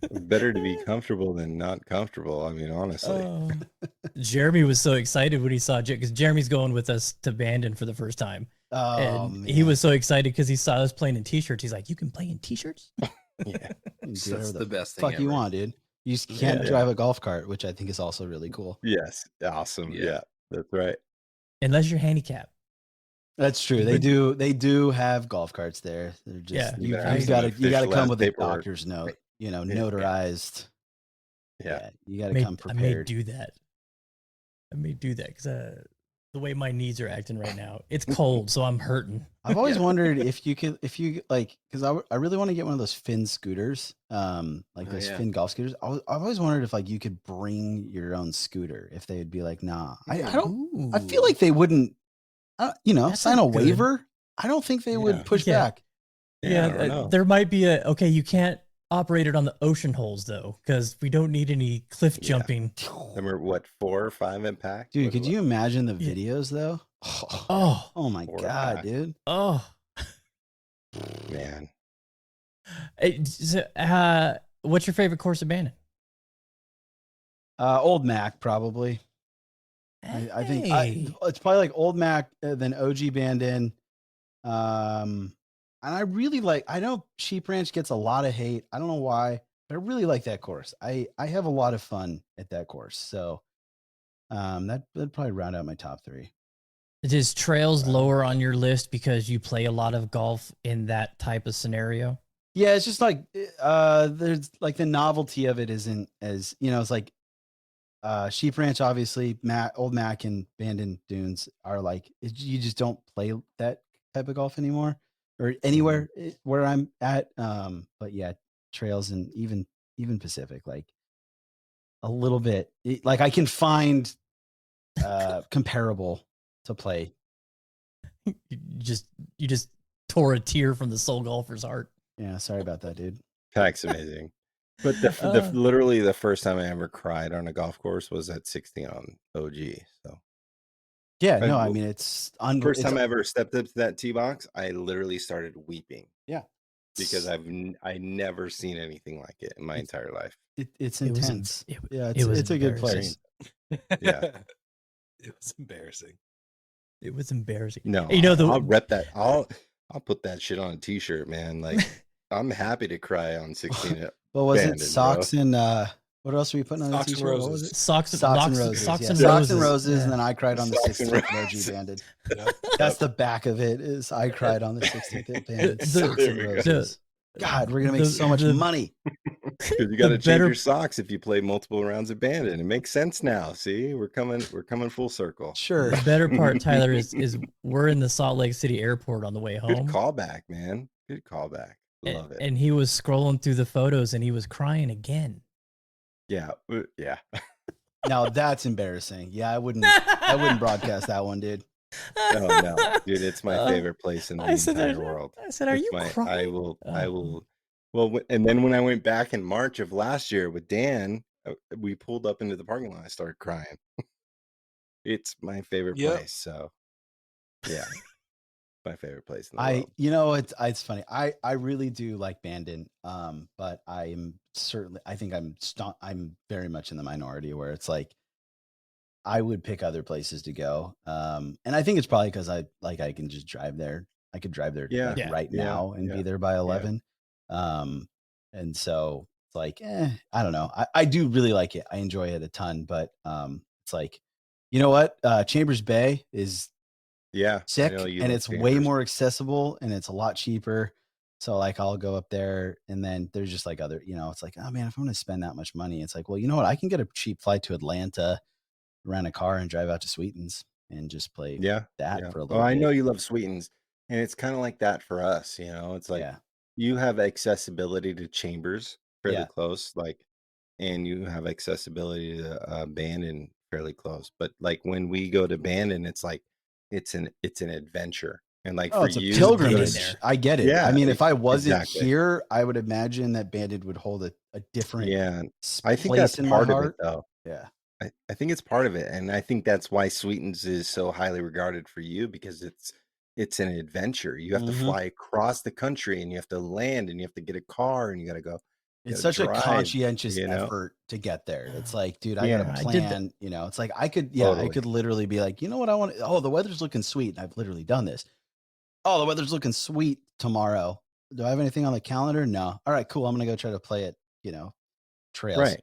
Speaker 3: It's better to be comfortable than not comfortable. I mean, honestly.
Speaker 1: Jeremy was so excited when he saw because Jeremy's going with us to Bandon for the first time.
Speaker 2: oh
Speaker 1: And
Speaker 2: man.
Speaker 1: he was so excited because he saw us playing in t-shirts. He's like, "You can play in t-shirts?"
Speaker 3: Yeah.
Speaker 2: You can do
Speaker 6: That's
Speaker 2: whatever
Speaker 6: the best thing
Speaker 2: fuck you
Speaker 6: ever.
Speaker 2: want, dude. You just can't
Speaker 3: Yeah.
Speaker 2: drive a golf cart, which I think is also really cool.
Speaker 3: Yes. Awesome.
Speaker 6: Yeah.
Speaker 3: Yeah. That's right.
Speaker 1: Unless you're handicapped.
Speaker 2: That's true. They do have golf carts there. They're just
Speaker 1: Yeah.
Speaker 2: you
Speaker 3: have some
Speaker 2: gotta
Speaker 3: official
Speaker 2: come with a
Speaker 3: paperwork.
Speaker 2: doctor's note,
Speaker 3: Yeah.
Speaker 2: notarized.
Speaker 3: Yeah.
Speaker 2: You gotta come
Speaker 1: I may
Speaker 2: prepared.
Speaker 1: do that. Because the way my knees are acting right now, it's cold, so I'm hurting.
Speaker 2: I've always wondered if you like, because I really want to get one of those Finn scooters, like those
Speaker 6: yeah.
Speaker 2: Finn golf scooters. I've always wondered if like you could bring your own scooter, if they would be like, nah. I don't. I feel like they wouldn't.
Speaker 1: That's
Speaker 2: sign a
Speaker 1: good.
Speaker 2: waiver. I don't think they would push
Speaker 1: Yeah.
Speaker 2: back.
Speaker 3: Yeah, I don't know.
Speaker 1: There might be you can't operate it on the ocean holes though, because we don't need any cliff
Speaker 3: Yeah.
Speaker 1: jumping.
Speaker 3: Remember what 4 or 5 impact?
Speaker 2: Dude,
Speaker 3: What-
Speaker 2: could
Speaker 3: what-
Speaker 2: you imagine the
Speaker 1: Yeah.
Speaker 2: videos though?
Speaker 1: Oh,
Speaker 2: my
Speaker 3: Or
Speaker 2: god,
Speaker 3: back.
Speaker 2: dude.
Speaker 3: Man.
Speaker 1: What's your favorite course of Bandon?
Speaker 2: Old Mac probably. I think it's probably like Old Mac, then OG Bandon. And I really like. I know Sheep Ranch gets a lot of hate. I don't know why, but I really like that course. I have a lot of fun at that course. So, that'd probably round out my top 3.
Speaker 1: Is Trails lower on your list because you play a lot of golf in that type of scenario?
Speaker 2: Yeah, it's just like there's like the novelty of it isn't as it's like Sheep Ranch, obviously, Old Mac and Bandon Dunes are like you just don't play that type of golf anymore or anywhere where I'm at. But yeah, Trails and even Pacific, like a little bit, like I can find comparable to play.
Speaker 1: You just tore a tear from the Soul Golfer's heart.
Speaker 2: Yeah, sorry about that, dude.
Speaker 3: Pack's amazing. But literally the first time I ever cried on a golf course was at 16 on OG. So
Speaker 2: Yeah, no, I mean it's
Speaker 3: first time I ever stepped up to that tee box, I literally started weeping.
Speaker 2: Yeah,
Speaker 3: because I never seen anything like it in my entire life.
Speaker 2: It's
Speaker 1: It was
Speaker 2: intense.
Speaker 1: it
Speaker 2: It's a good
Speaker 1: embarrassing.
Speaker 2: place.
Speaker 3: Yeah.
Speaker 5: It was embarrassing.
Speaker 1: It was embarrassing.
Speaker 3: No, I'll rep that. I'll put that shit on a t-shirt, man. Like I'm happy to cry on 16.
Speaker 2: What was
Speaker 3: Bandon,
Speaker 2: it? Socks and what else were you putting on
Speaker 5: Socks
Speaker 2: the
Speaker 5: and
Speaker 2: t-shirt? What was
Speaker 5: roses.
Speaker 2: it?
Speaker 1: Socks
Speaker 2: and roses.
Speaker 1: Socks
Speaker 2: Yeah.
Speaker 1: and
Speaker 2: Socks
Speaker 1: roses.
Speaker 2: and roses,
Speaker 1: Yeah.
Speaker 2: and then I cried on the
Speaker 3: Socks and
Speaker 2: 16th at
Speaker 3: roses.
Speaker 2: OG Banded.
Speaker 5: Yeah.
Speaker 2: That's the back of it. Is I cried on the 16th at Banded.
Speaker 1: The-
Speaker 2: Socks
Speaker 3: there
Speaker 2: and
Speaker 3: we go.
Speaker 2: roses. God, we're gonna make so much money.
Speaker 3: Because you got to change
Speaker 1: better-
Speaker 3: your socks if you play multiple rounds of Bandon. It makes sense now. See, we're coming full circle.
Speaker 2: Sure.
Speaker 1: The better part, Tyler, is we're in the Salt Lake City airport on the way
Speaker 3: Good
Speaker 1: home.
Speaker 3: callback, man. Good callback. Love it.
Speaker 1: And he was scrolling through the photos and he was crying again.
Speaker 3: Yeah, yeah.
Speaker 2: Now that's embarrassing. Yeah, I wouldn't broadcast that one, dude.
Speaker 3: Oh no, dude, it's my favorite place in the entire world.
Speaker 1: I said, "Are
Speaker 3: It's
Speaker 1: you
Speaker 3: my,
Speaker 1: crying?"
Speaker 3: I will. Well, and then when I went back in March of last year with Dan, we pulled up into the parking lot. I started crying. It's my favorite
Speaker 5: Yep.
Speaker 3: place. So, yeah, my favorite place in the world.
Speaker 2: You know, it's funny. I really do like Bandon. But I'm certainly, I think I'm very much in the minority where it's like, I would pick other places to go. And I think it's probably because I can just drive there. I could drive there
Speaker 3: Yeah.
Speaker 2: like
Speaker 1: Yeah.
Speaker 2: right
Speaker 3: Yeah.
Speaker 2: now and be
Speaker 3: Yeah.
Speaker 2: there by 11. And so it's like, I don't know. I do really like it. I enjoy it a ton, but it's like, you know what? Chambers Bay is
Speaker 3: Yeah. I
Speaker 2: sick
Speaker 3: know you
Speaker 2: and
Speaker 3: love
Speaker 2: it's way
Speaker 3: Chambers.
Speaker 2: more accessible and it's a lot cheaper. So like I'll go up there and then there's just like other, you know, it's like, oh man, if I'm going to spend that much money, it's like, well, you know what? I can get a cheap flight to Atlanta, rent a car and drive out to Sweetens and just play
Speaker 3: Yeah.
Speaker 2: that
Speaker 3: Yeah.
Speaker 2: for a
Speaker 3: Oh,
Speaker 2: little
Speaker 3: I
Speaker 2: bit.
Speaker 3: know you love Sweetens, and it's kind of like that for us. You know, it's like
Speaker 2: Yeah.
Speaker 3: you have accessibility to Chambers fairly
Speaker 2: Yeah.
Speaker 3: close, like, and you have accessibility to Bandon fairly close. But like when we go to Bandon, it's like it's an adventure, and like
Speaker 2: Oh,
Speaker 3: for
Speaker 2: it's a
Speaker 3: you,
Speaker 2: pilgrimage.
Speaker 1: there.
Speaker 2: I get it.
Speaker 3: Yeah,
Speaker 2: I mean, if I wasn't
Speaker 3: exactly.
Speaker 2: here, I would imagine that Bandit would hold a different
Speaker 3: Yeah, I think
Speaker 2: place
Speaker 3: that's
Speaker 2: in my
Speaker 3: part of it,
Speaker 2: heart.
Speaker 3: though.
Speaker 2: Yeah.
Speaker 3: I think it's part of it, and I think that's why Sweetens is so highly regarded for you, because it's an adventure. You have to
Speaker 2: Mhm.
Speaker 3: fly across the country, and you have to land, and you have to get a car, and you got to go. You
Speaker 2: It's
Speaker 3: got to
Speaker 2: such a
Speaker 3: drive.
Speaker 2: conscientious
Speaker 3: You know?
Speaker 2: effort to get there. It's like, dude, I
Speaker 3: Yeah.
Speaker 2: got
Speaker 1: I
Speaker 2: to
Speaker 1: did that.
Speaker 2: plan, you know, it's like I could
Speaker 3: Totally.
Speaker 2: literally be like, you know what I want? Oh, the weather's looking sweet. And I've literally done this. Oh, the weather's looking sweet tomorrow. Do I have anything on the calendar? No. All right, cool. I'm going to go try to play it, you know, trails.
Speaker 3: Right.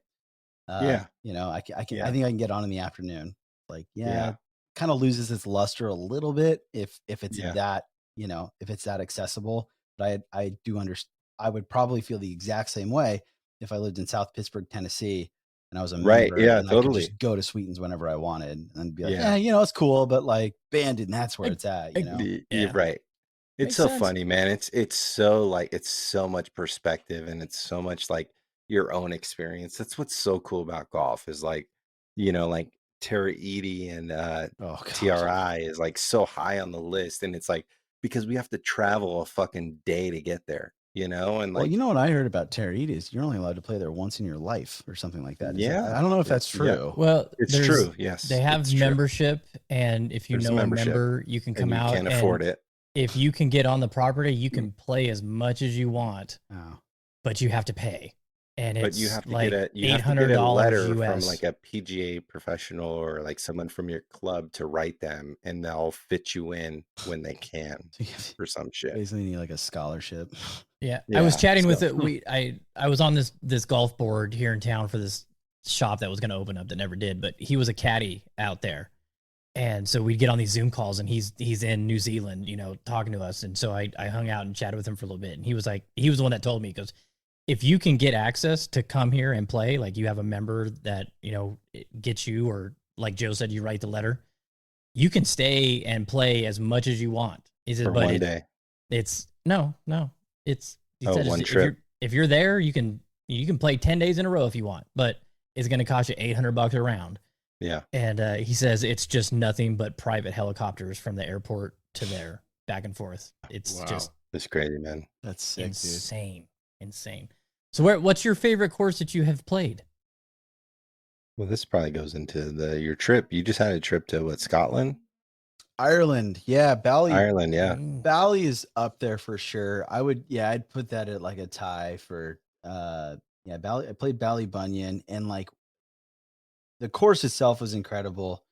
Speaker 3: Yeah.
Speaker 2: You know, I think
Speaker 3: Yeah.
Speaker 2: I can get on in the afternoon. Like,
Speaker 3: Yeah.
Speaker 2: kind of loses its luster a little bit if it's
Speaker 3: Yeah.
Speaker 2: that, you know, if it's that accessible. But I do understand. I would probably feel the exact same way if I lived in South Pittsburgh, Tennessee, and I was a
Speaker 3: Right.
Speaker 2: member,
Speaker 3: Yeah.
Speaker 2: and I could
Speaker 3: Totally.
Speaker 2: just go to Sweetens whenever I wanted and be like,
Speaker 3: Yeah.
Speaker 2: you know, it's cool, but like Bandon, that's where
Speaker 1: I-
Speaker 2: it's at,
Speaker 1: I-
Speaker 2: you know.
Speaker 3: You're
Speaker 1: Yeah.
Speaker 3: right. It's
Speaker 1: Makes
Speaker 3: so
Speaker 1: sense.
Speaker 3: funny, man. It's so like it's so much perspective, and it's so much like your own experience. That's what's so cool about golf is like, you know, like Tara Edie and
Speaker 2: Oh God.
Speaker 3: TRI is like so high on the list, and it's like because we have to travel a fucking day to get there, you know, and
Speaker 2: Well,
Speaker 3: like
Speaker 2: you know what I heard about Terra is you're only allowed to play there once in your life or something like that.
Speaker 3: yeah,
Speaker 2: I don't know if that's
Speaker 3: yeah,
Speaker 2: true.
Speaker 1: Well,
Speaker 3: it's
Speaker 1: there's-
Speaker 3: true. Yes,
Speaker 1: They have
Speaker 3: it's true.
Speaker 1: membership, and if you
Speaker 3: There's
Speaker 1: know a
Speaker 3: membership,
Speaker 1: member, you can come
Speaker 3: and you
Speaker 1: out
Speaker 3: can't
Speaker 1: and
Speaker 3: afford it.
Speaker 1: if you can get on the property, you can play as much as you want,
Speaker 2: Oh.
Speaker 1: but you have to pay. And
Speaker 3: But
Speaker 1: it's
Speaker 3: you have to
Speaker 1: like
Speaker 3: get a
Speaker 1: $800
Speaker 3: letter from
Speaker 1: US.
Speaker 3: like a PGA professional or like someone from your club to write them, and they'll fit you in when they can
Speaker 2: So you have to
Speaker 3: for some shit.
Speaker 2: basically need like a scholarship.
Speaker 1: Yeah, I was
Speaker 3: Yeah,
Speaker 1: chatting with
Speaker 3: so-
Speaker 1: it. I was on this golf board here in town for this shop that was going to open up that never did, but he was a caddy out there, and so we'd get on these Zoom calls, and he's in New Zealand, you know, talking to us, and so I hung out and chatted with him for a little bit, and he was the one that told me, because if you can get access to come here and play, like you have a member that, you know, gets you, or like Joe said, you write the letter, you can stay and play as much as you want. He said,
Speaker 3: for
Speaker 1: but
Speaker 3: one day.
Speaker 1: it's no, it's he
Speaker 3: Oh,
Speaker 1: said
Speaker 3: one
Speaker 1: if
Speaker 3: trip.
Speaker 1: you're there, you can play 10 days in a row if you want, but it's going to cost you $800 a round.
Speaker 3: Yeah,
Speaker 1: And he says it's just nothing but private helicopters from the airport to there, back and forth. It's
Speaker 6: Wow.
Speaker 1: just
Speaker 3: it's crazy, man.
Speaker 2: That's sick, dude.
Speaker 1: insane. So what's your favorite course that you have played?
Speaker 3: Well, this probably goes into your trip. You just had a trip to what, Scotland?
Speaker 2: Ireland. Yeah. Bally.
Speaker 3: Ireland, yeah.
Speaker 2: Bally is up there for sure. I'd put that at like a tie for Bally. I played Ballybunion, and like the course itself was incredible.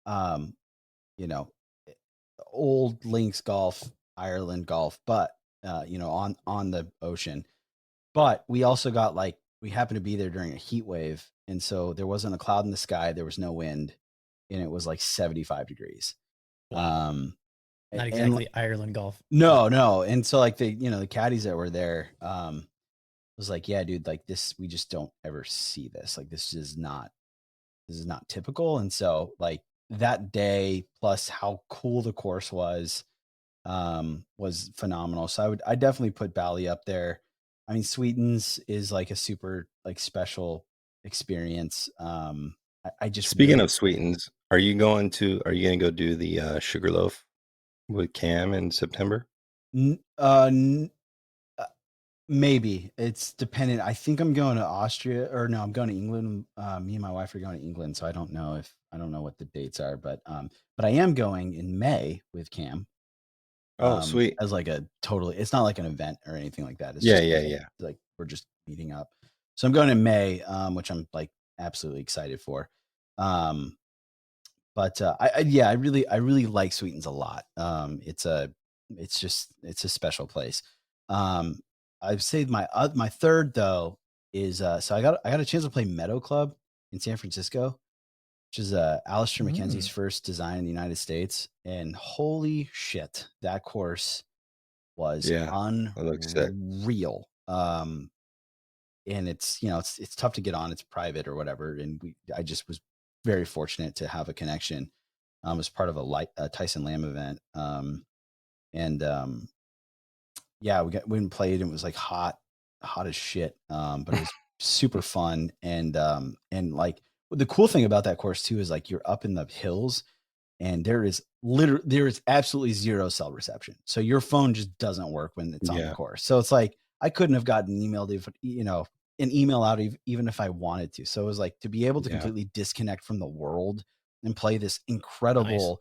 Speaker 2: You know, old links golf, Ireland golf, but you know, on the ocean. But we also got we happened to be there during a heat wave, and so there wasn't a cloud in the sky, there was no wind, and it was like 75 degrees.
Speaker 1: Wow. Not exactly Ireland golf.
Speaker 2: No. And so like the caddies that were there was like, yeah, dude, like this, we just don't ever see this. Like this is not typical. And so like that day plus how cool the course was phenomenal. So I definitely put Bally up there. I mean, Sweetens is like a super like special experience. I just
Speaker 3: Speaking of Sweetens, Are you going to go do the Sugarloaf with Cam in September?
Speaker 2: N- uh, n- Maybe it's dependent. I think I'm going to Austria, or no, I'm going to England. Me and my wife are going to England, so I don't know what the dates are, but I am going in May with Cam.
Speaker 3: Oh, sweet.
Speaker 2: As like it's not like an event or anything like that. It's
Speaker 3: Yeah,
Speaker 2: just like we're just meeting up. So I'm going in May, which I'm like absolutely excited for. But I really like Sweetens a lot. It's a special place. I've saved my third though is so I got a chance to play Meadow Club in San Francisco, which is Alistair McKenzie's first design in the United States, and holy shit, that course was unreal. And it's it's tough to get on. It's private or whatever, and I just was very fortunate to have a connection. As part of a Tyson Lamb event, yeah, we went and played, and it was like hot as shit. But it was super fun, and like the cool thing about that course too is like you're up in the hills, and there is absolutely zero cell reception, so your phone just doesn't work when it's on the course. So it's like I couldn't have gotten an email out even if I wanted to. So it was like to be able to completely disconnect from the world and play this incredible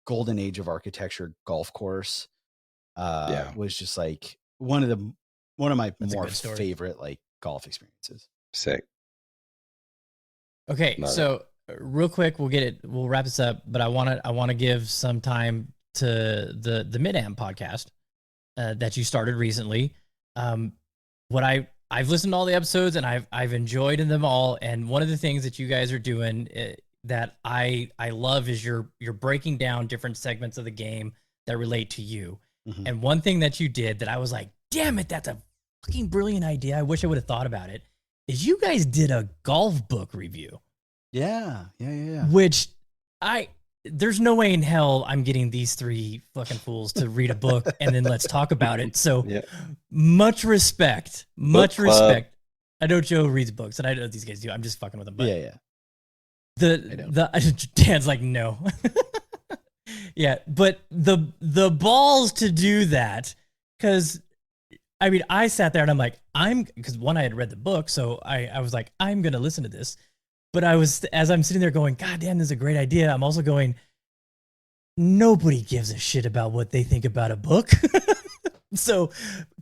Speaker 2: golden age of architecture golf course was just like one of my more favorite like golf experiences.
Speaker 3: Sick.
Speaker 1: Okay, so real quick, we'll wrap this up, but I want to give some time to the MidAm podcast that you started recently. I've listened to all the episodes, and I've enjoyed them all. And one of the things that you guys are doing that I love is you're breaking down different segments of the game that relate to you. Mm-hmm. And one thing that you did that I was like, damn it, that's a fucking brilliant idea. I wish I would have thought about it. Is you guys did a golf book review.
Speaker 2: Yeah.
Speaker 1: Which there's no way in hell I'm getting these three fucking fools to read a book and then let's talk about it. So much respect. I know Joe reads books, and I know these guys do. I'm just fucking with them. But
Speaker 2: yeah.
Speaker 1: Dan's like, no. Yeah, but the balls to do that, because I mean, I sat there and I'm like, because one, I had read the book, so I was like, I'm gonna listen to this. But as I'm sitting there going, God damn, this is a great idea, I'm also going, nobody gives a shit about what they think about a book. So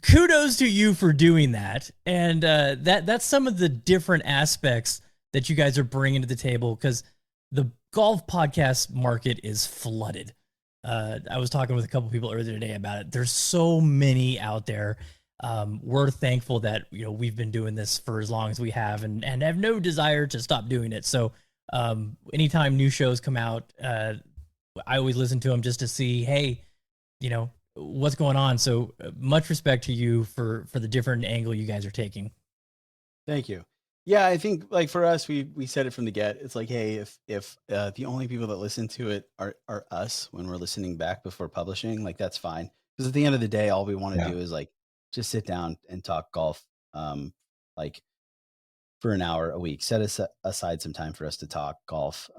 Speaker 1: kudos to you for doing that. And that's some of the different aspects that you guys are bringing to the table, because the golf podcast market is flooded. I was talking with a couple people earlier today about it. There's so many out there. We're thankful that we've been doing this for as long as we have, and have no desire to stop doing it. So anytime new shows come out, I always listen to them just to see, hey, what's going on. So much respect to you for the different angle you guys are taking.
Speaker 2: Thank you. Yeah, I think like for us, we said it from the get. It's like, hey, if the only people that listen to it are us when we're listening back before publishing, like that's fine. Because at the end of the day, all we want to do is like just sit down and talk golf, like for an hour a week. Set aside some time for us to talk golf,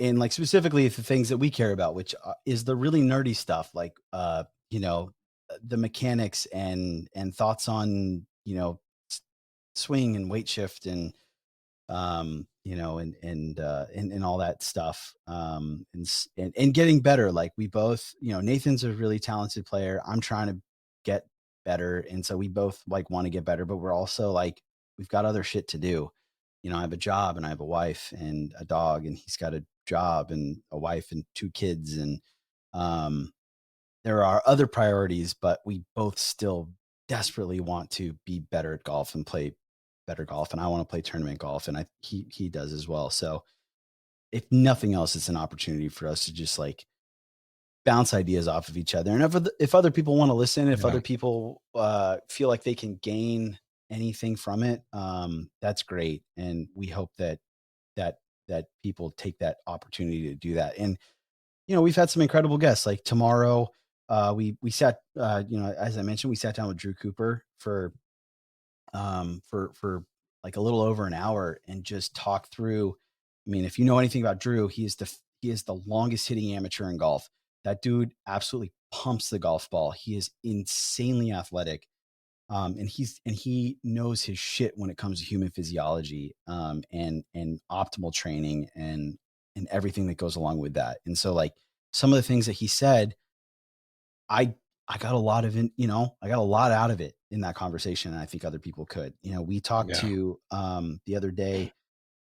Speaker 2: and like specifically the things that we care about, which is the really nerdy stuff, like the mechanics and thoughts on swing and weight shift and and all that stuff, and getting better. Like we both, Nathan's a really talented player. I'm trying to get better, and so we both like want to get better, but we're also like we've got other shit to do. I have a job, and I have a wife and a dog, and he's got a job and a wife and 2 kids, and there are other priorities, but we both still desperately want to be better at golf and play better golf, and I want to play tournament golf, and he does as well. So if nothing else, it's an opportunity for us to just like bounce ideas off of each other. And if other people want to listen, if other people feel like they can gain anything from it, that's great. And we hope that people take that opportunity to do that. And we've had some incredible guests. Like tomorrow, we sat as I mentioned, we sat down with Drew Cooper for like a little over an hour and just talked through I mean, if you know anything about Drew, he is the longest hitting amateur in golf. That dude absolutely pumps the golf ball. He is insanely athletic. And he knows his shit when it comes to human physiology, and optimal training and everything that goes along with that. And so like some of the things that he said, I got a lot of I got a lot out of it in that conversation. And I think other people could. We talked to the other day,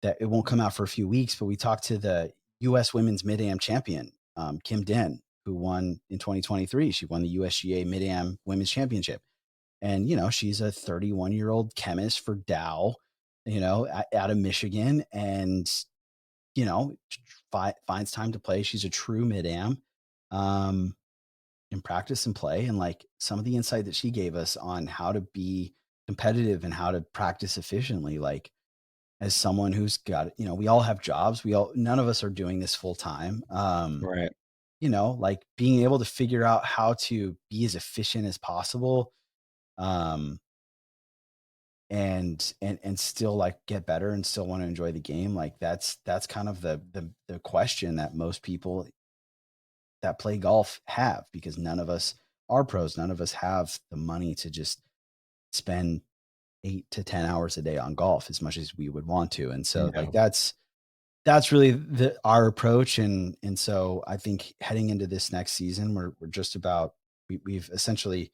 Speaker 2: that it won't come out for a few weeks, but we talked to the US women's MidAm champion, Kim Den, who won in 2023. She won the USGA MidAm Women's Championship. And, she's a 31-year-old chemist for Dow, out of Michigan, and, finds time to play. She's a true MidAm, in practice and play. And like some of the insight that she gave us on how to be competitive and how to practice efficiently, like as someone who's got, we all have jobs. None of us are doing this full time.
Speaker 3: Right.
Speaker 2: Like being able to figure out how to be as efficient as possible, and still like get better and still want to enjoy the game. Like that's kind of the question that most people that play golf have, because none of us are pros. None of us have the money to just spend 8 to 10 hours a day on golf as much as we would want to. And so like that's really our approach. And so I think heading into this next season, we're just about, we've essentially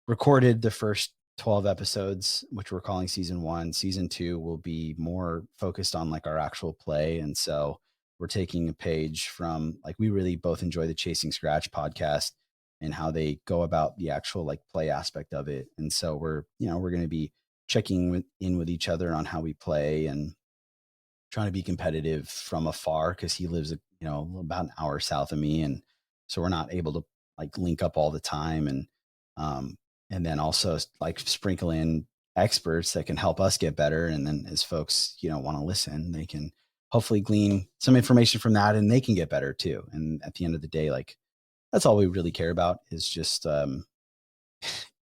Speaker 2: recorded the first 12 episodes, which we're calling season 1. Season 2 will be more focused on like our actual play. And so we're taking a page from, like, we really both enjoy the Chasing Scratch podcast and how they go about the actual like play aspect of it. And so we're going to be checking in with each other on how we play and trying to be competitive from afar, because he lives about an hour south of me, and so we're not able to like link up all the time. And then also like sprinkle in experts that can help us get better. And then as folks, want to listen, they can hopefully glean some information from that, and they can get better too. And at the end of the day, like that's all we really care about, is just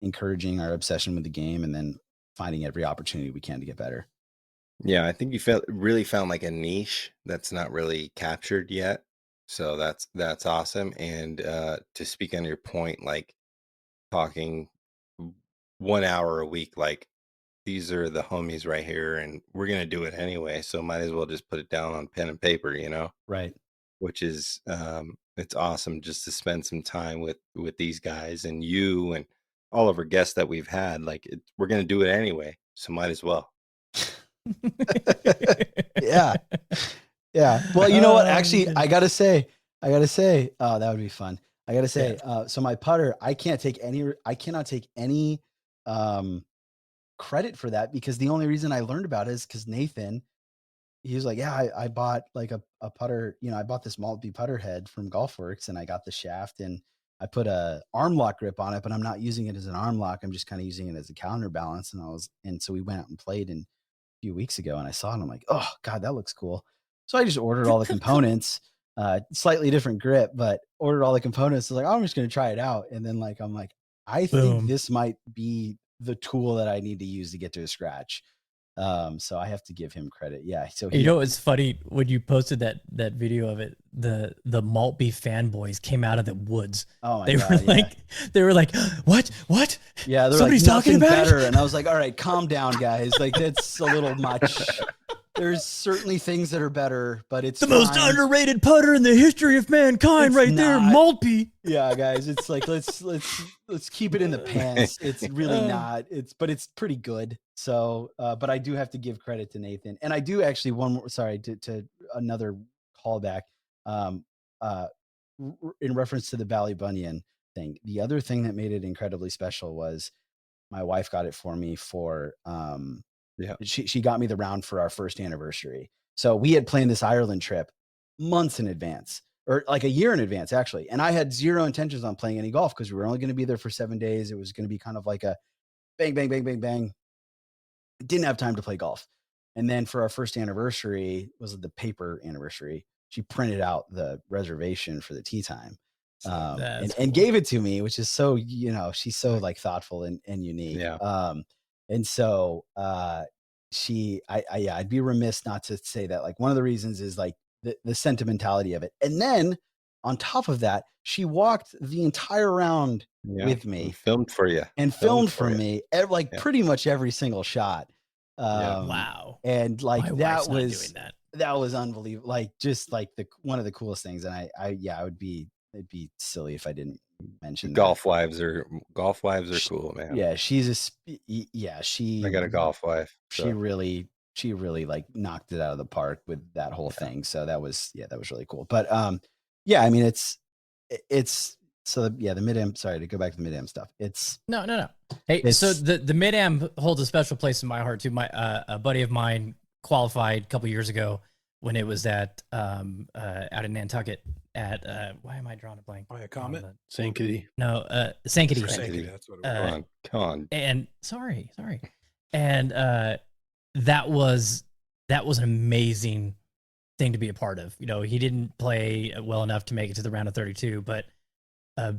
Speaker 2: encouraging our obsession with the game, and then finding every opportunity we can to get better.
Speaker 3: Yeah, I think you really found like a niche that's not really captured yet. So that's awesome. And to speak on your point, like talking 1 hour a week, like these are the homies right here, and we're gonna do it anyway. So might as well just put it down on pen and paper,
Speaker 2: Right.
Speaker 3: Which is it's awesome just to spend some time with these guys and you and all of our guests that we've had. Like we're gonna do it anyway, so might as well.
Speaker 2: Yeah. Well, you know what? Actually, I gotta say, oh, that would be fun. I gotta say, so my putter, I cannot take any credit for that, because the only reason I learned about it is because Nathan, he was like, yeah, I bought like a putter, I bought this Maltby putter head from GolfWorks, and I got the shaft and I put a arm lock grip on it, but I'm not using it as an arm lock. I'm just kind of using it as a counterbalance. And so we went out and played a few weeks ago, and I saw it and I'm like, oh God, that looks cool. So I just ordered all the components, slightly different grip, but ordered all the components. I was like, I'm just going to try it out. And then like, I'm like, I think this might be the tool that I need to use to get to a scratch. So I have to give him credit. Yeah. So
Speaker 1: it's funny when you posted that video of it, the Maltby fanboys came out of the woods.
Speaker 2: Oh my
Speaker 1: they
Speaker 2: God,
Speaker 1: they were like, what?
Speaker 2: Yeah. They're
Speaker 1: Somebody's
Speaker 2: like,
Speaker 1: talking about
Speaker 2: better. And I was like, all right, calm down, guys. Like that's a little much. There's certainly things that are better, but it's
Speaker 1: the most underrated putter in the history of mankind. It's there, Maltby.
Speaker 2: Yeah, guys, it's like let's keep it in the pants. It's really not. But it's pretty good. So, but I do have to give credit to Nathan, and I do actually one more. Sorry, to another callback. In reference to the Ballybunion thing, the other thing that made it incredibly special was my wife got it for me for she got me the round for our first anniversary. So we had planned this Ireland trip months in advance, or like a year in advance actually. And I had zero intentions on playing any golf because we were only going to be there for 7 days. It was going to be kind of like a bang, bang, bang, bang, bang. Didn't have time to play golf. And then for our first anniversary, was the paper anniversary, she printed out the reservation for the tee time and gave it to me, which is so, she's so like thoughtful and unique.
Speaker 3: Yeah.
Speaker 2: And so I'd be remiss not to say that. Like, one of the reasons is like the sentimentality of it. And then on top of that, she walked the entire round with me
Speaker 3: and filmed for you
Speaker 2: and filmed for me like pretty much every single shot.
Speaker 1: Wow.
Speaker 2: And like
Speaker 1: My
Speaker 2: that
Speaker 1: wife's not doing that.
Speaker 2: That was unbelievable. Like, just like one of the coolest things. And it'd be silly if I didn't mention
Speaker 3: golf wives are cool, man.
Speaker 2: Yeah, she's
Speaker 3: I got a golf wife. So.
Speaker 2: She really like knocked it out of the park with that whole thing. So that was really cool. But yeah, I mean, it's so the MidAm, sorry to go back to the MidAm stuff. It's
Speaker 1: no. Hey, so the MidAm holds a special place in my heart too. My a buddy of mine qualified a couple years ago when it was at out in Nantucket at why am I drawing a blank?
Speaker 5: By a comet?
Speaker 6: Sankaty.
Speaker 1: No, Sankaty.
Speaker 5: Sankaty, that's what it was.
Speaker 3: Come on.
Speaker 1: And sorry. And that was an amazing thing to be a part of. You know, he didn't play well enough to make it to the round of 32, but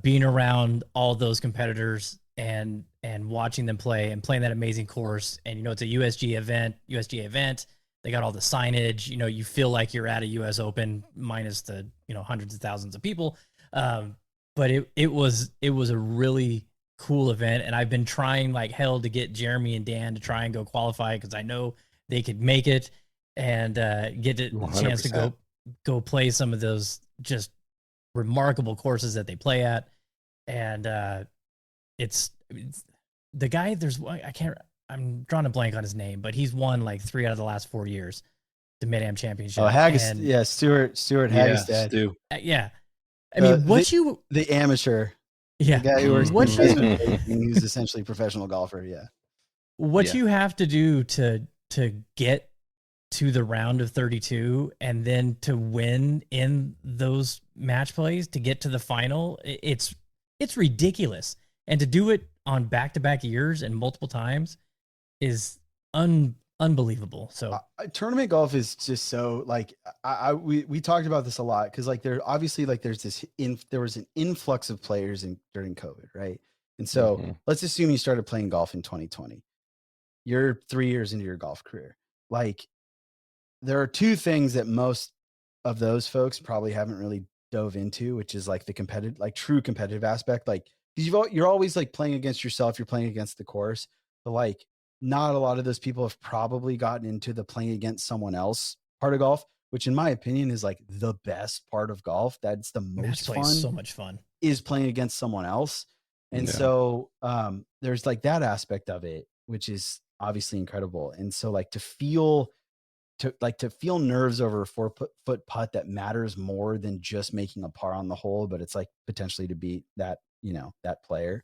Speaker 1: being around all those competitors and watching them play and playing that amazing course, and you know, it's a USGA event. They got all the signage. You know, you feel like you're at a US Open minus the, you know, hundreds of thousands of people. But it was a really cool event, and I've been trying like hell to get Jeremy and Dan to try and go qualify because I know they could make it and get a chance to go play some of those just remarkable courses that they play at. And it's the guy. I'm drawing a blank on his name, but he's won like 3 out of the last 4 years, the MidAm Championship.
Speaker 2: Oh, Hagestad. Stuart Hagestad.
Speaker 3: Stu.
Speaker 1: Yeah. I mean,
Speaker 2: the amateur.
Speaker 1: Yeah.
Speaker 2: The guy who works who's essentially a professional golfer. Yeah.
Speaker 1: What you have to do to get to the round of 32 and then to win in those match plays to get to the final, it's ridiculous. And to do it on back-to-back years and multiple times is unbelievable. So
Speaker 2: tournament golf is just so like we talked about this a lot because like there obviously like there was an influx of players during COVID, right? And so let's assume you started playing golf in 2020. You're 3 years into your golf career. Like, there are two things that most of those folks probably haven't really dove into, which is like the competitive, like true competitive aspect. Like, you're always like playing against yourself, you're playing against the course, but like not a lot of those people have probably gotten into the playing against someone else part of golf, which in my opinion is like the best part of golf. That's the most fun.
Speaker 1: So much fun
Speaker 2: is playing against someone else. And so there's like that aspect of it, which is obviously incredible. And so like to feel nerves over a 4-foot putt that matters more than just making a par on the hole, but it's like potentially to beat that, you know, that player.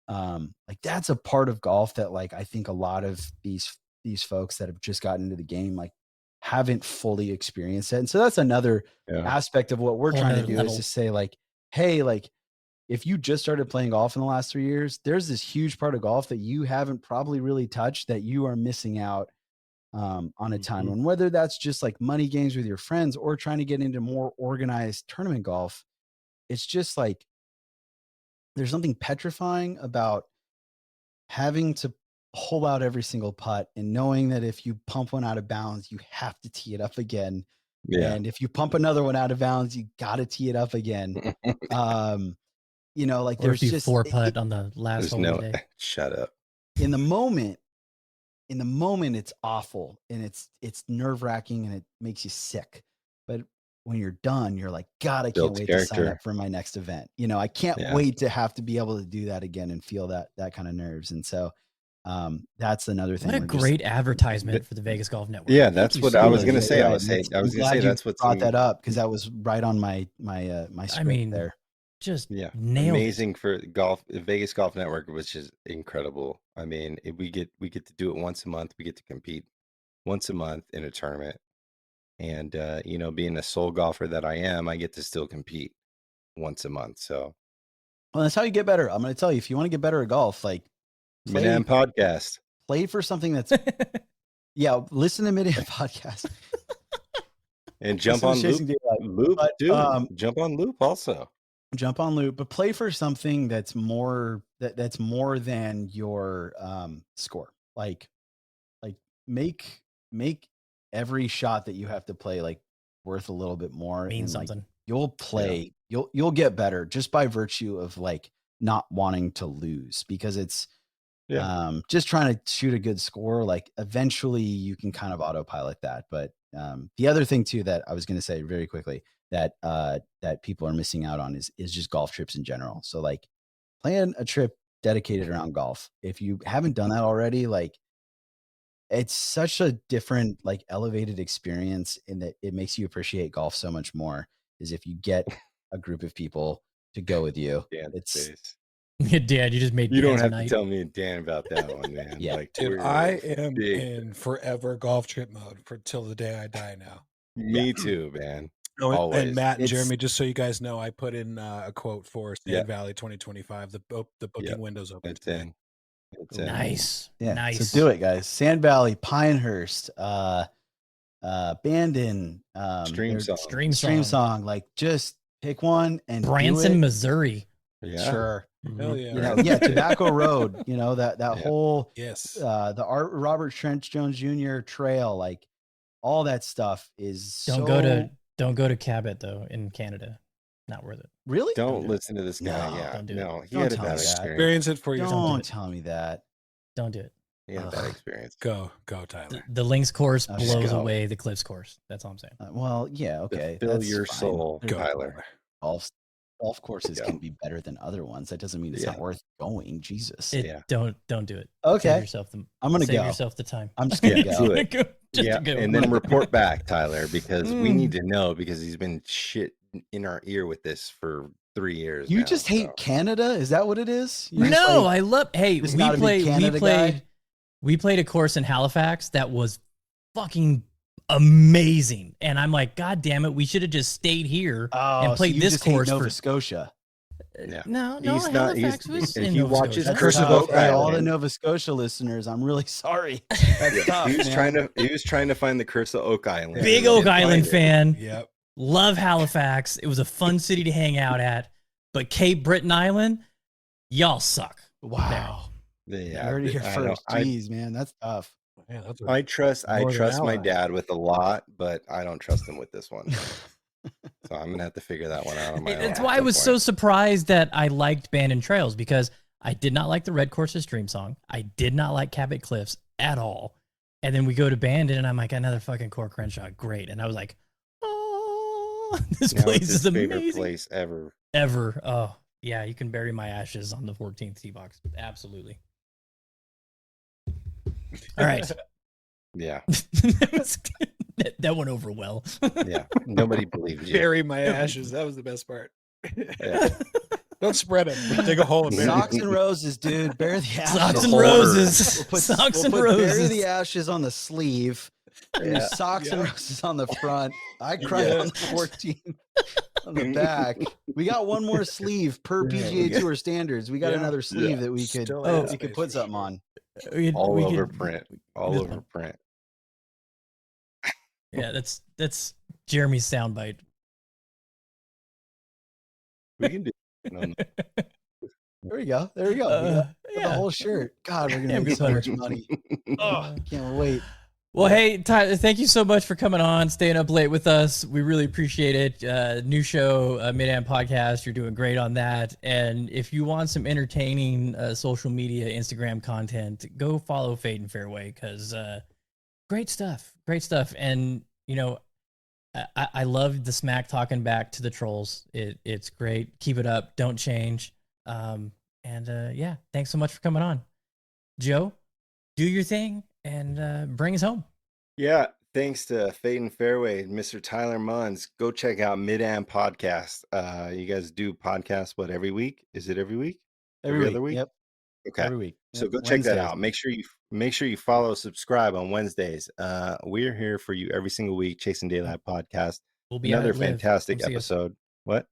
Speaker 2: Like that's a part of golf that like I think a lot of these folks that have just gotten into the game like haven't fully experienced it. And so that's another aspect of what we're trying to do is to say like, hey, like if you just started playing golf in the last 3 years, there's this huge part of golf that you haven't probably really touched that you are missing out on a ton. And whether that's just like money games with your friends or trying to get into more organized tournament golf, it's just like there's something petrifying about having to pull out every single putt and knowing that if you pump one out of bounds, you have to tee it up again. Yeah. And if you pump another one out of bounds, you got to tee it up again. You know, like there's just
Speaker 1: 4 putt on the last hole of the day.
Speaker 3: Shut up.
Speaker 2: In the moment, it's awful and it's nerve wracking and it makes you sick. But when you're done, you're like, God, I can't wait to sign up for my next event. You know, I can't wait to have to be able to do that again and feel that kind of nerves. And so that's another thing.
Speaker 1: What a great advertisement for the Vegas Golf Network.
Speaker 3: Yeah, that's what I was going to say. I was going to say that's what
Speaker 2: brought that up because that was right on my script there.
Speaker 1: Just
Speaker 3: amazing for golf. Vegas Golf Network, which is incredible. I mean, we get to do it once a month. We get to compete once a month in a tournament. And, you know, being a sole golfer that I am, I get to still compete once a month. So,
Speaker 2: well, that's how you get better. I'm going to tell you, if you want to get better at golf, like
Speaker 3: MidAm Podcast,
Speaker 2: play for something that's, listen to MidAm Podcast.
Speaker 3: And jump on Loop, jump on Loop also.
Speaker 2: Jump on Loop, but play for something that's more than your score. Like make every shot that you have to play like worth a little bit more.
Speaker 1: Means
Speaker 2: and like
Speaker 1: something.
Speaker 2: you'll play, you'll get better just by virtue of like not wanting to lose, because it's just trying to shoot a good score. Like eventually you can kind of autopilot that. But the other thing too that I was going to say very quickly that people are missing out on is just golf trips in general. So like plan a trip dedicated around golf. If you haven't done that already, like it's such a different, like elevated experience in that it makes you appreciate golf so much more, is if you get a group of people to go with you.
Speaker 1: Dad, you just made
Speaker 3: you don't
Speaker 1: Dan's
Speaker 3: have
Speaker 1: night.
Speaker 3: to tell me and Dan about that one, man.
Speaker 2: Yeah.
Speaker 3: Like,
Speaker 5: Dude,
Speaker 3: we're
Speaker 5: I am
Speaker 3: big.
Speaker 5: in forever golf trip mode for till the day I die now.
Speaker 3: Me too, man.
Speaker 5: Oh,
Speaker 3: Always.
Speaker 5: and Matt and
Speaker 2: It's-
Speaker 5: Jeremy, just so you guys know, I put in a quote for Sand Valley 2025. The booking window's open.
Speaker 3: It's in. It's in.
Speaker 1: Nice.
Speaker 2: Yeah.
Speaker 1: Nice.
Speaker 2: So do it, guys. Sand Valley, Pinehurst, Bandon,
Speaker 3: Stream song.
Speaker 2: Stream Song. Like just pick one and
Speaker 1: Branson,
Speaker 2: do it.
Speaker 1: Missouri.
Speaker 3: Yeah.
Speaker 2: Sure.
Speaker 5: Hell yeah.
Speaker 2: You know, yeah, Tobacco Road, you know, that whole
Speaker 5: Yes.
Speaker 2: the Robert Trent Jones Jr. trail, like all that stuff is
Speaker 1: Don't go to Cabot though in Canada. Not worth it.
Speaker 2: Really?
Speaker 3: Don't listen to this guy.
Speaker 2: No,
Speaker 3: yeah.
Speaker 1: don't do it.
Speaker 3: No, he
Speaker 2: Don't
Speaker 3: had a
Speaker 2: tell me
Speaker 3: bad
Speaker 2: that.
Speaker 3: experience.
Speaker 5: Experience it for yourself.
Speaker 2: Don't tell me that.
Speaker 1: Don't do it.
Speaker 3: He had a bad experience.
Speaker 5: Go, Tyler.
Speaker 1: The links course
Speaker 2: I'll just
Speaker 1: blows
Speaker 2: go.
Speaker 1: away the cliffs course. That's all I'm saying.
Speaker 2: Well, yeah,
Speaker 3: To
Speaker 2: okay.
Speaker 3: fill
Speaker 2: that's
Speaker 3: your
Speaker 2: fine.
Speaker 3: soul,
Speaker 5: Go,
Speaker 3: Tyler.
Speaker 2: Golf courses
Speaker 3: Go.
Speaker 2: can be better than other ones. That doesn't mean it's not worth going. Jesus.
Speaker 1: Don't do it.
Speaker 2: Okay.
Speaker 1: Save yourself the
Speaker 2: I'm gonna
Speaker 1: save
Speaker 2: go.
Speaker 1: yourself the time.
Speaker 2: I'm just gonna
Speaker 3: Yeah,
Speaker 2: go.
Speaker 3: do it.
Speaker 1: Just
Speaker 3: Yeah,
Speaker 1: to go.
Speaker 3: and then report back, Tyler, because we
Speaker 2: Mm.
Speaker 3: need to know, because he's been shit in our ear with this for 3 years.
Speaker 2: You
Speaker 3: now,
Speaker 2: just hate
Speaker 3: so.
Speaker 2: Canada? Is that what it is? You're just
Speaker 1: No,
Speaker 2: like,
Speaker 1: I love. Hey,
Speaker 2: just
Speaker 1: we
Speaker 2: not a big Canada guy?
Speaker 1: played a course in Halifax that was fucking amazing, and I'm like, God damn it, we should have just stayed here and
Speaker 2: so
Speaker 1: played
Speaker 2: you
Speaker 1: this
Speaker 2: just hate
Speaker 1: course
Speaker 2: Nova
Speaker 1: for.
Speaker 2: Scotia.
Speaker 3: Yeah.
Speaker 1: No,
Speaker 3: He's not-
Speaker 1: Halifax
Speaker 3: he's-
Speaker 1: was
Speaker 3: if
Speaker 1: in
Speaker 3: he
Speaker 1: Nova
Speaker 3: watches
Speaker 1: Scotia.
Speaker 3: Curse of
Speaker 2: Tough.
Speaker 3: Oak
Speaker 2: Hey, all the
Speaker 3: Island.
Speaker 2: Nova Scotia listeners, I'm really sorry. That's tough.
Speaker 3: He was
Speaker 2: man.
Speaker 3: trying to find the Curse of Oak Island.
Speaker 1: Big
Speaker 3: He
Speaker 1: Oak
Speaker 3: didn't find
Speaker 1: Island
Speaker 3: it.
Speaker 1: fan.
Speaker 5: Yep.
Speaker 1: Love Halifax. It was a fun city to hang out at, but Cape Breton Island, y'all suck.
Speaker 2: Wow.
Speaker 3: Yeah,
Speaker 2: You heard it here
Speaker 3: I know.
Speaker 2: first. Jeez, man, that's tough.
Speaker 5: Yeah, that's
Speaker 3: I trust
Speaker 5: Northern
Speaker 3: my
Speaker 5: Ally.
Speaker 3: dad with a lot, but I don't trust him with this one. So I'm gonna have to figure that one out on my own.
Speaker 1: That's
Speaker 3: at
Speaker 1: why I
Speaker 3: some
Speaker 1: was
Speaker 3: point.
Speaker 1: so surprised that I liked Bandon Trails, because I did not like the Red Courses Stream Song. I did not like Cabot Cliffs at all. And then we go to Bandon, and I'm like, another fucking Core Crenshaw, great. And I was like, oh, this
Speaker 3: Now
Speaker 1: place
Speaker 3: it's
Speaker 1: is
Speaker 3: his favorite
Speaker 1: amazing.
Speaker 3: place ever.
Speaker 1: Ever. Oh, yeah, you can bury my ashes on the 14th tee box. Absolutely. All right.
Speaker 3: Yeah,
Speaker 1: that went over well.
Speaker 3: yeah. Nobody believes you.
Speaker 5: bury my ashes. That was the best part.
Speaker 3: Yeah.
Speaker 5: Don't spread them. Dig a hole and bury
Speaker 2: Socks
Speaker 5: them.
Speaker 2: and roses, dude. Bury the ashes.
Speaker 1: Socks and
Speaker 3: Holder.
Speaker 1: roses.
Speaker 2: We'll put,
Speaker 1: Socks
Speaker 2: we'll
Speaker 1: and
Speaker 2: put
Speaker 1: roses.
Speaker 2: Bury the ashes on the sleeve. And
Speaker 3: Yeah.
Speaker 2: socks and
Speaker 5: Yeah.
Speaker 2: roses on the front. I cried
Speaker 5: Yeah.
Speaker 2: on the 14th on the back. We got one more sleeve per PGA Tour standards. We got
Speaker 5: Yeah.
Speaker 2: another sleeve
Speaker 3: Yeah.
Speaker 2: that we could
Speaker 5: Still
Speaker 1: Oh,
Speaker 5: has
Speaker 2: we could
Speaker 5: space
Speaker 2: put
Speaker 5: for
Speaker 2: something
Speaker 5: sure.
Speaker 2: on.
Speaker 3: All
Speaker 1: We
Speaker 3: over
Speaker 1: could-
Speaker 3: print. All
Speaker 1: this
Speaker 3: over
Speaker 1: one.
Speaker 3: print.
Speaker 1: Yeah, that's Jeremy's soundbite.
Speaker 3: We can do. No, no.
Speaker 2: There we go. There we go. We got the whole shirt. God, we're gonna
Speaker 1: Yeah,
Speaker 2: make
Speaker 1: we
Speaker 2: so
Speaker 1: put
Speaker 2: much
Speaker 1: it-
Speaker 2: money. Oh, can't wait.
Speaker 1: Well, hey, Tyler, thank you so much for coming on, staying up late with us. We really appreciate it. New show, MidAm Podcast. You're doing great on that. And if you want some entertaining social media, Instagram content, go follow Fade and Fairway, because great stuff. Great stuff. And, you know, I love the smack talking back to the trolls. It's great. Keep it up. Don't change. Yeah, thanks so much for coming on. Joe, do your thing and bring us home.
Speaker 3: Yeah, thanks to Fade and Fairway, Mr. Tyler Munds. Go check out MidAm Podcast. You guys do podcasts, what, every week? Is it every week? Every other week?
Speaker 2: Yep.
Speaker 3: Okay.
Speaker 2: Every week.
Speaker 3: So
Speaker 2: Yep.
Speaker 3: go check that
Speaker 2: Wednesdays.
Speaker 3: out. Make sure you follow, subscribe on Wednesdays. We're here for you every single week, Chasing Daylight Podcast.
Speaker 1: We'll be
Speaker 3: Another
Speaker 1: out at Live.
Speaker 3: fantastic
Speaker 1: Come see us.
Speaker 3: episode. What?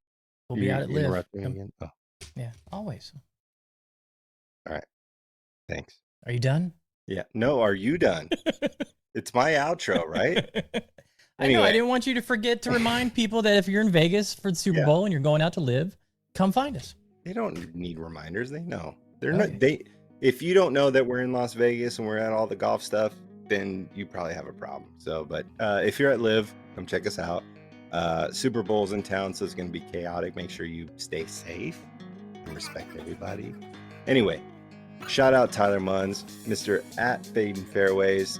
Speaker 1: We'll be out at
Speaker 3: You
Speaker 1: Live.
Speaker 3: interrupt me
Speaker 1: Come-
Speaker 3: again? Oh,
Speaker 1: Yeah, always.
Speaker 3: thanks.
Speaker 1: Are you done?
Speaker 3: Yeah. No, are you done? It's my outro, right?
Speaker 1: I know. I
Speaker 3: Anyway.
Speaker 1: didn't want you to forget to remind people that if you're in Vegas for the Super
Speaker 3: Yeah.
Speaker 1: Bowl and you're going out to Live, come find us.
Speaker 3: They don't need reminders. They know. They're
Speaker 1: Okay.
Speaker 3: not. They. If you don't know that we're in Las Vegas and we're at all the golf stuff, then you probably have a problem. So, but if you're at Live, come check us out. Super Bowl's in town, so it's going to be chaotic. Make sure you stay safe and respect everybody. Anyway, shout out Tyler Munds, Mr. at Fading Fairways.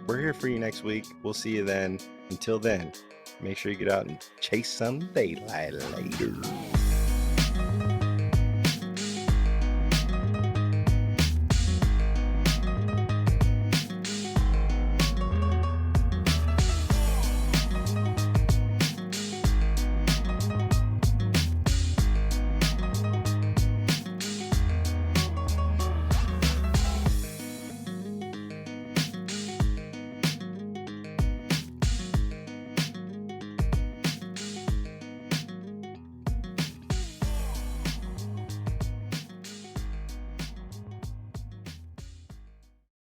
Speaker 3: We're here for you next week. We'll see you then. Until then, make sure you get out and chase some daylight later.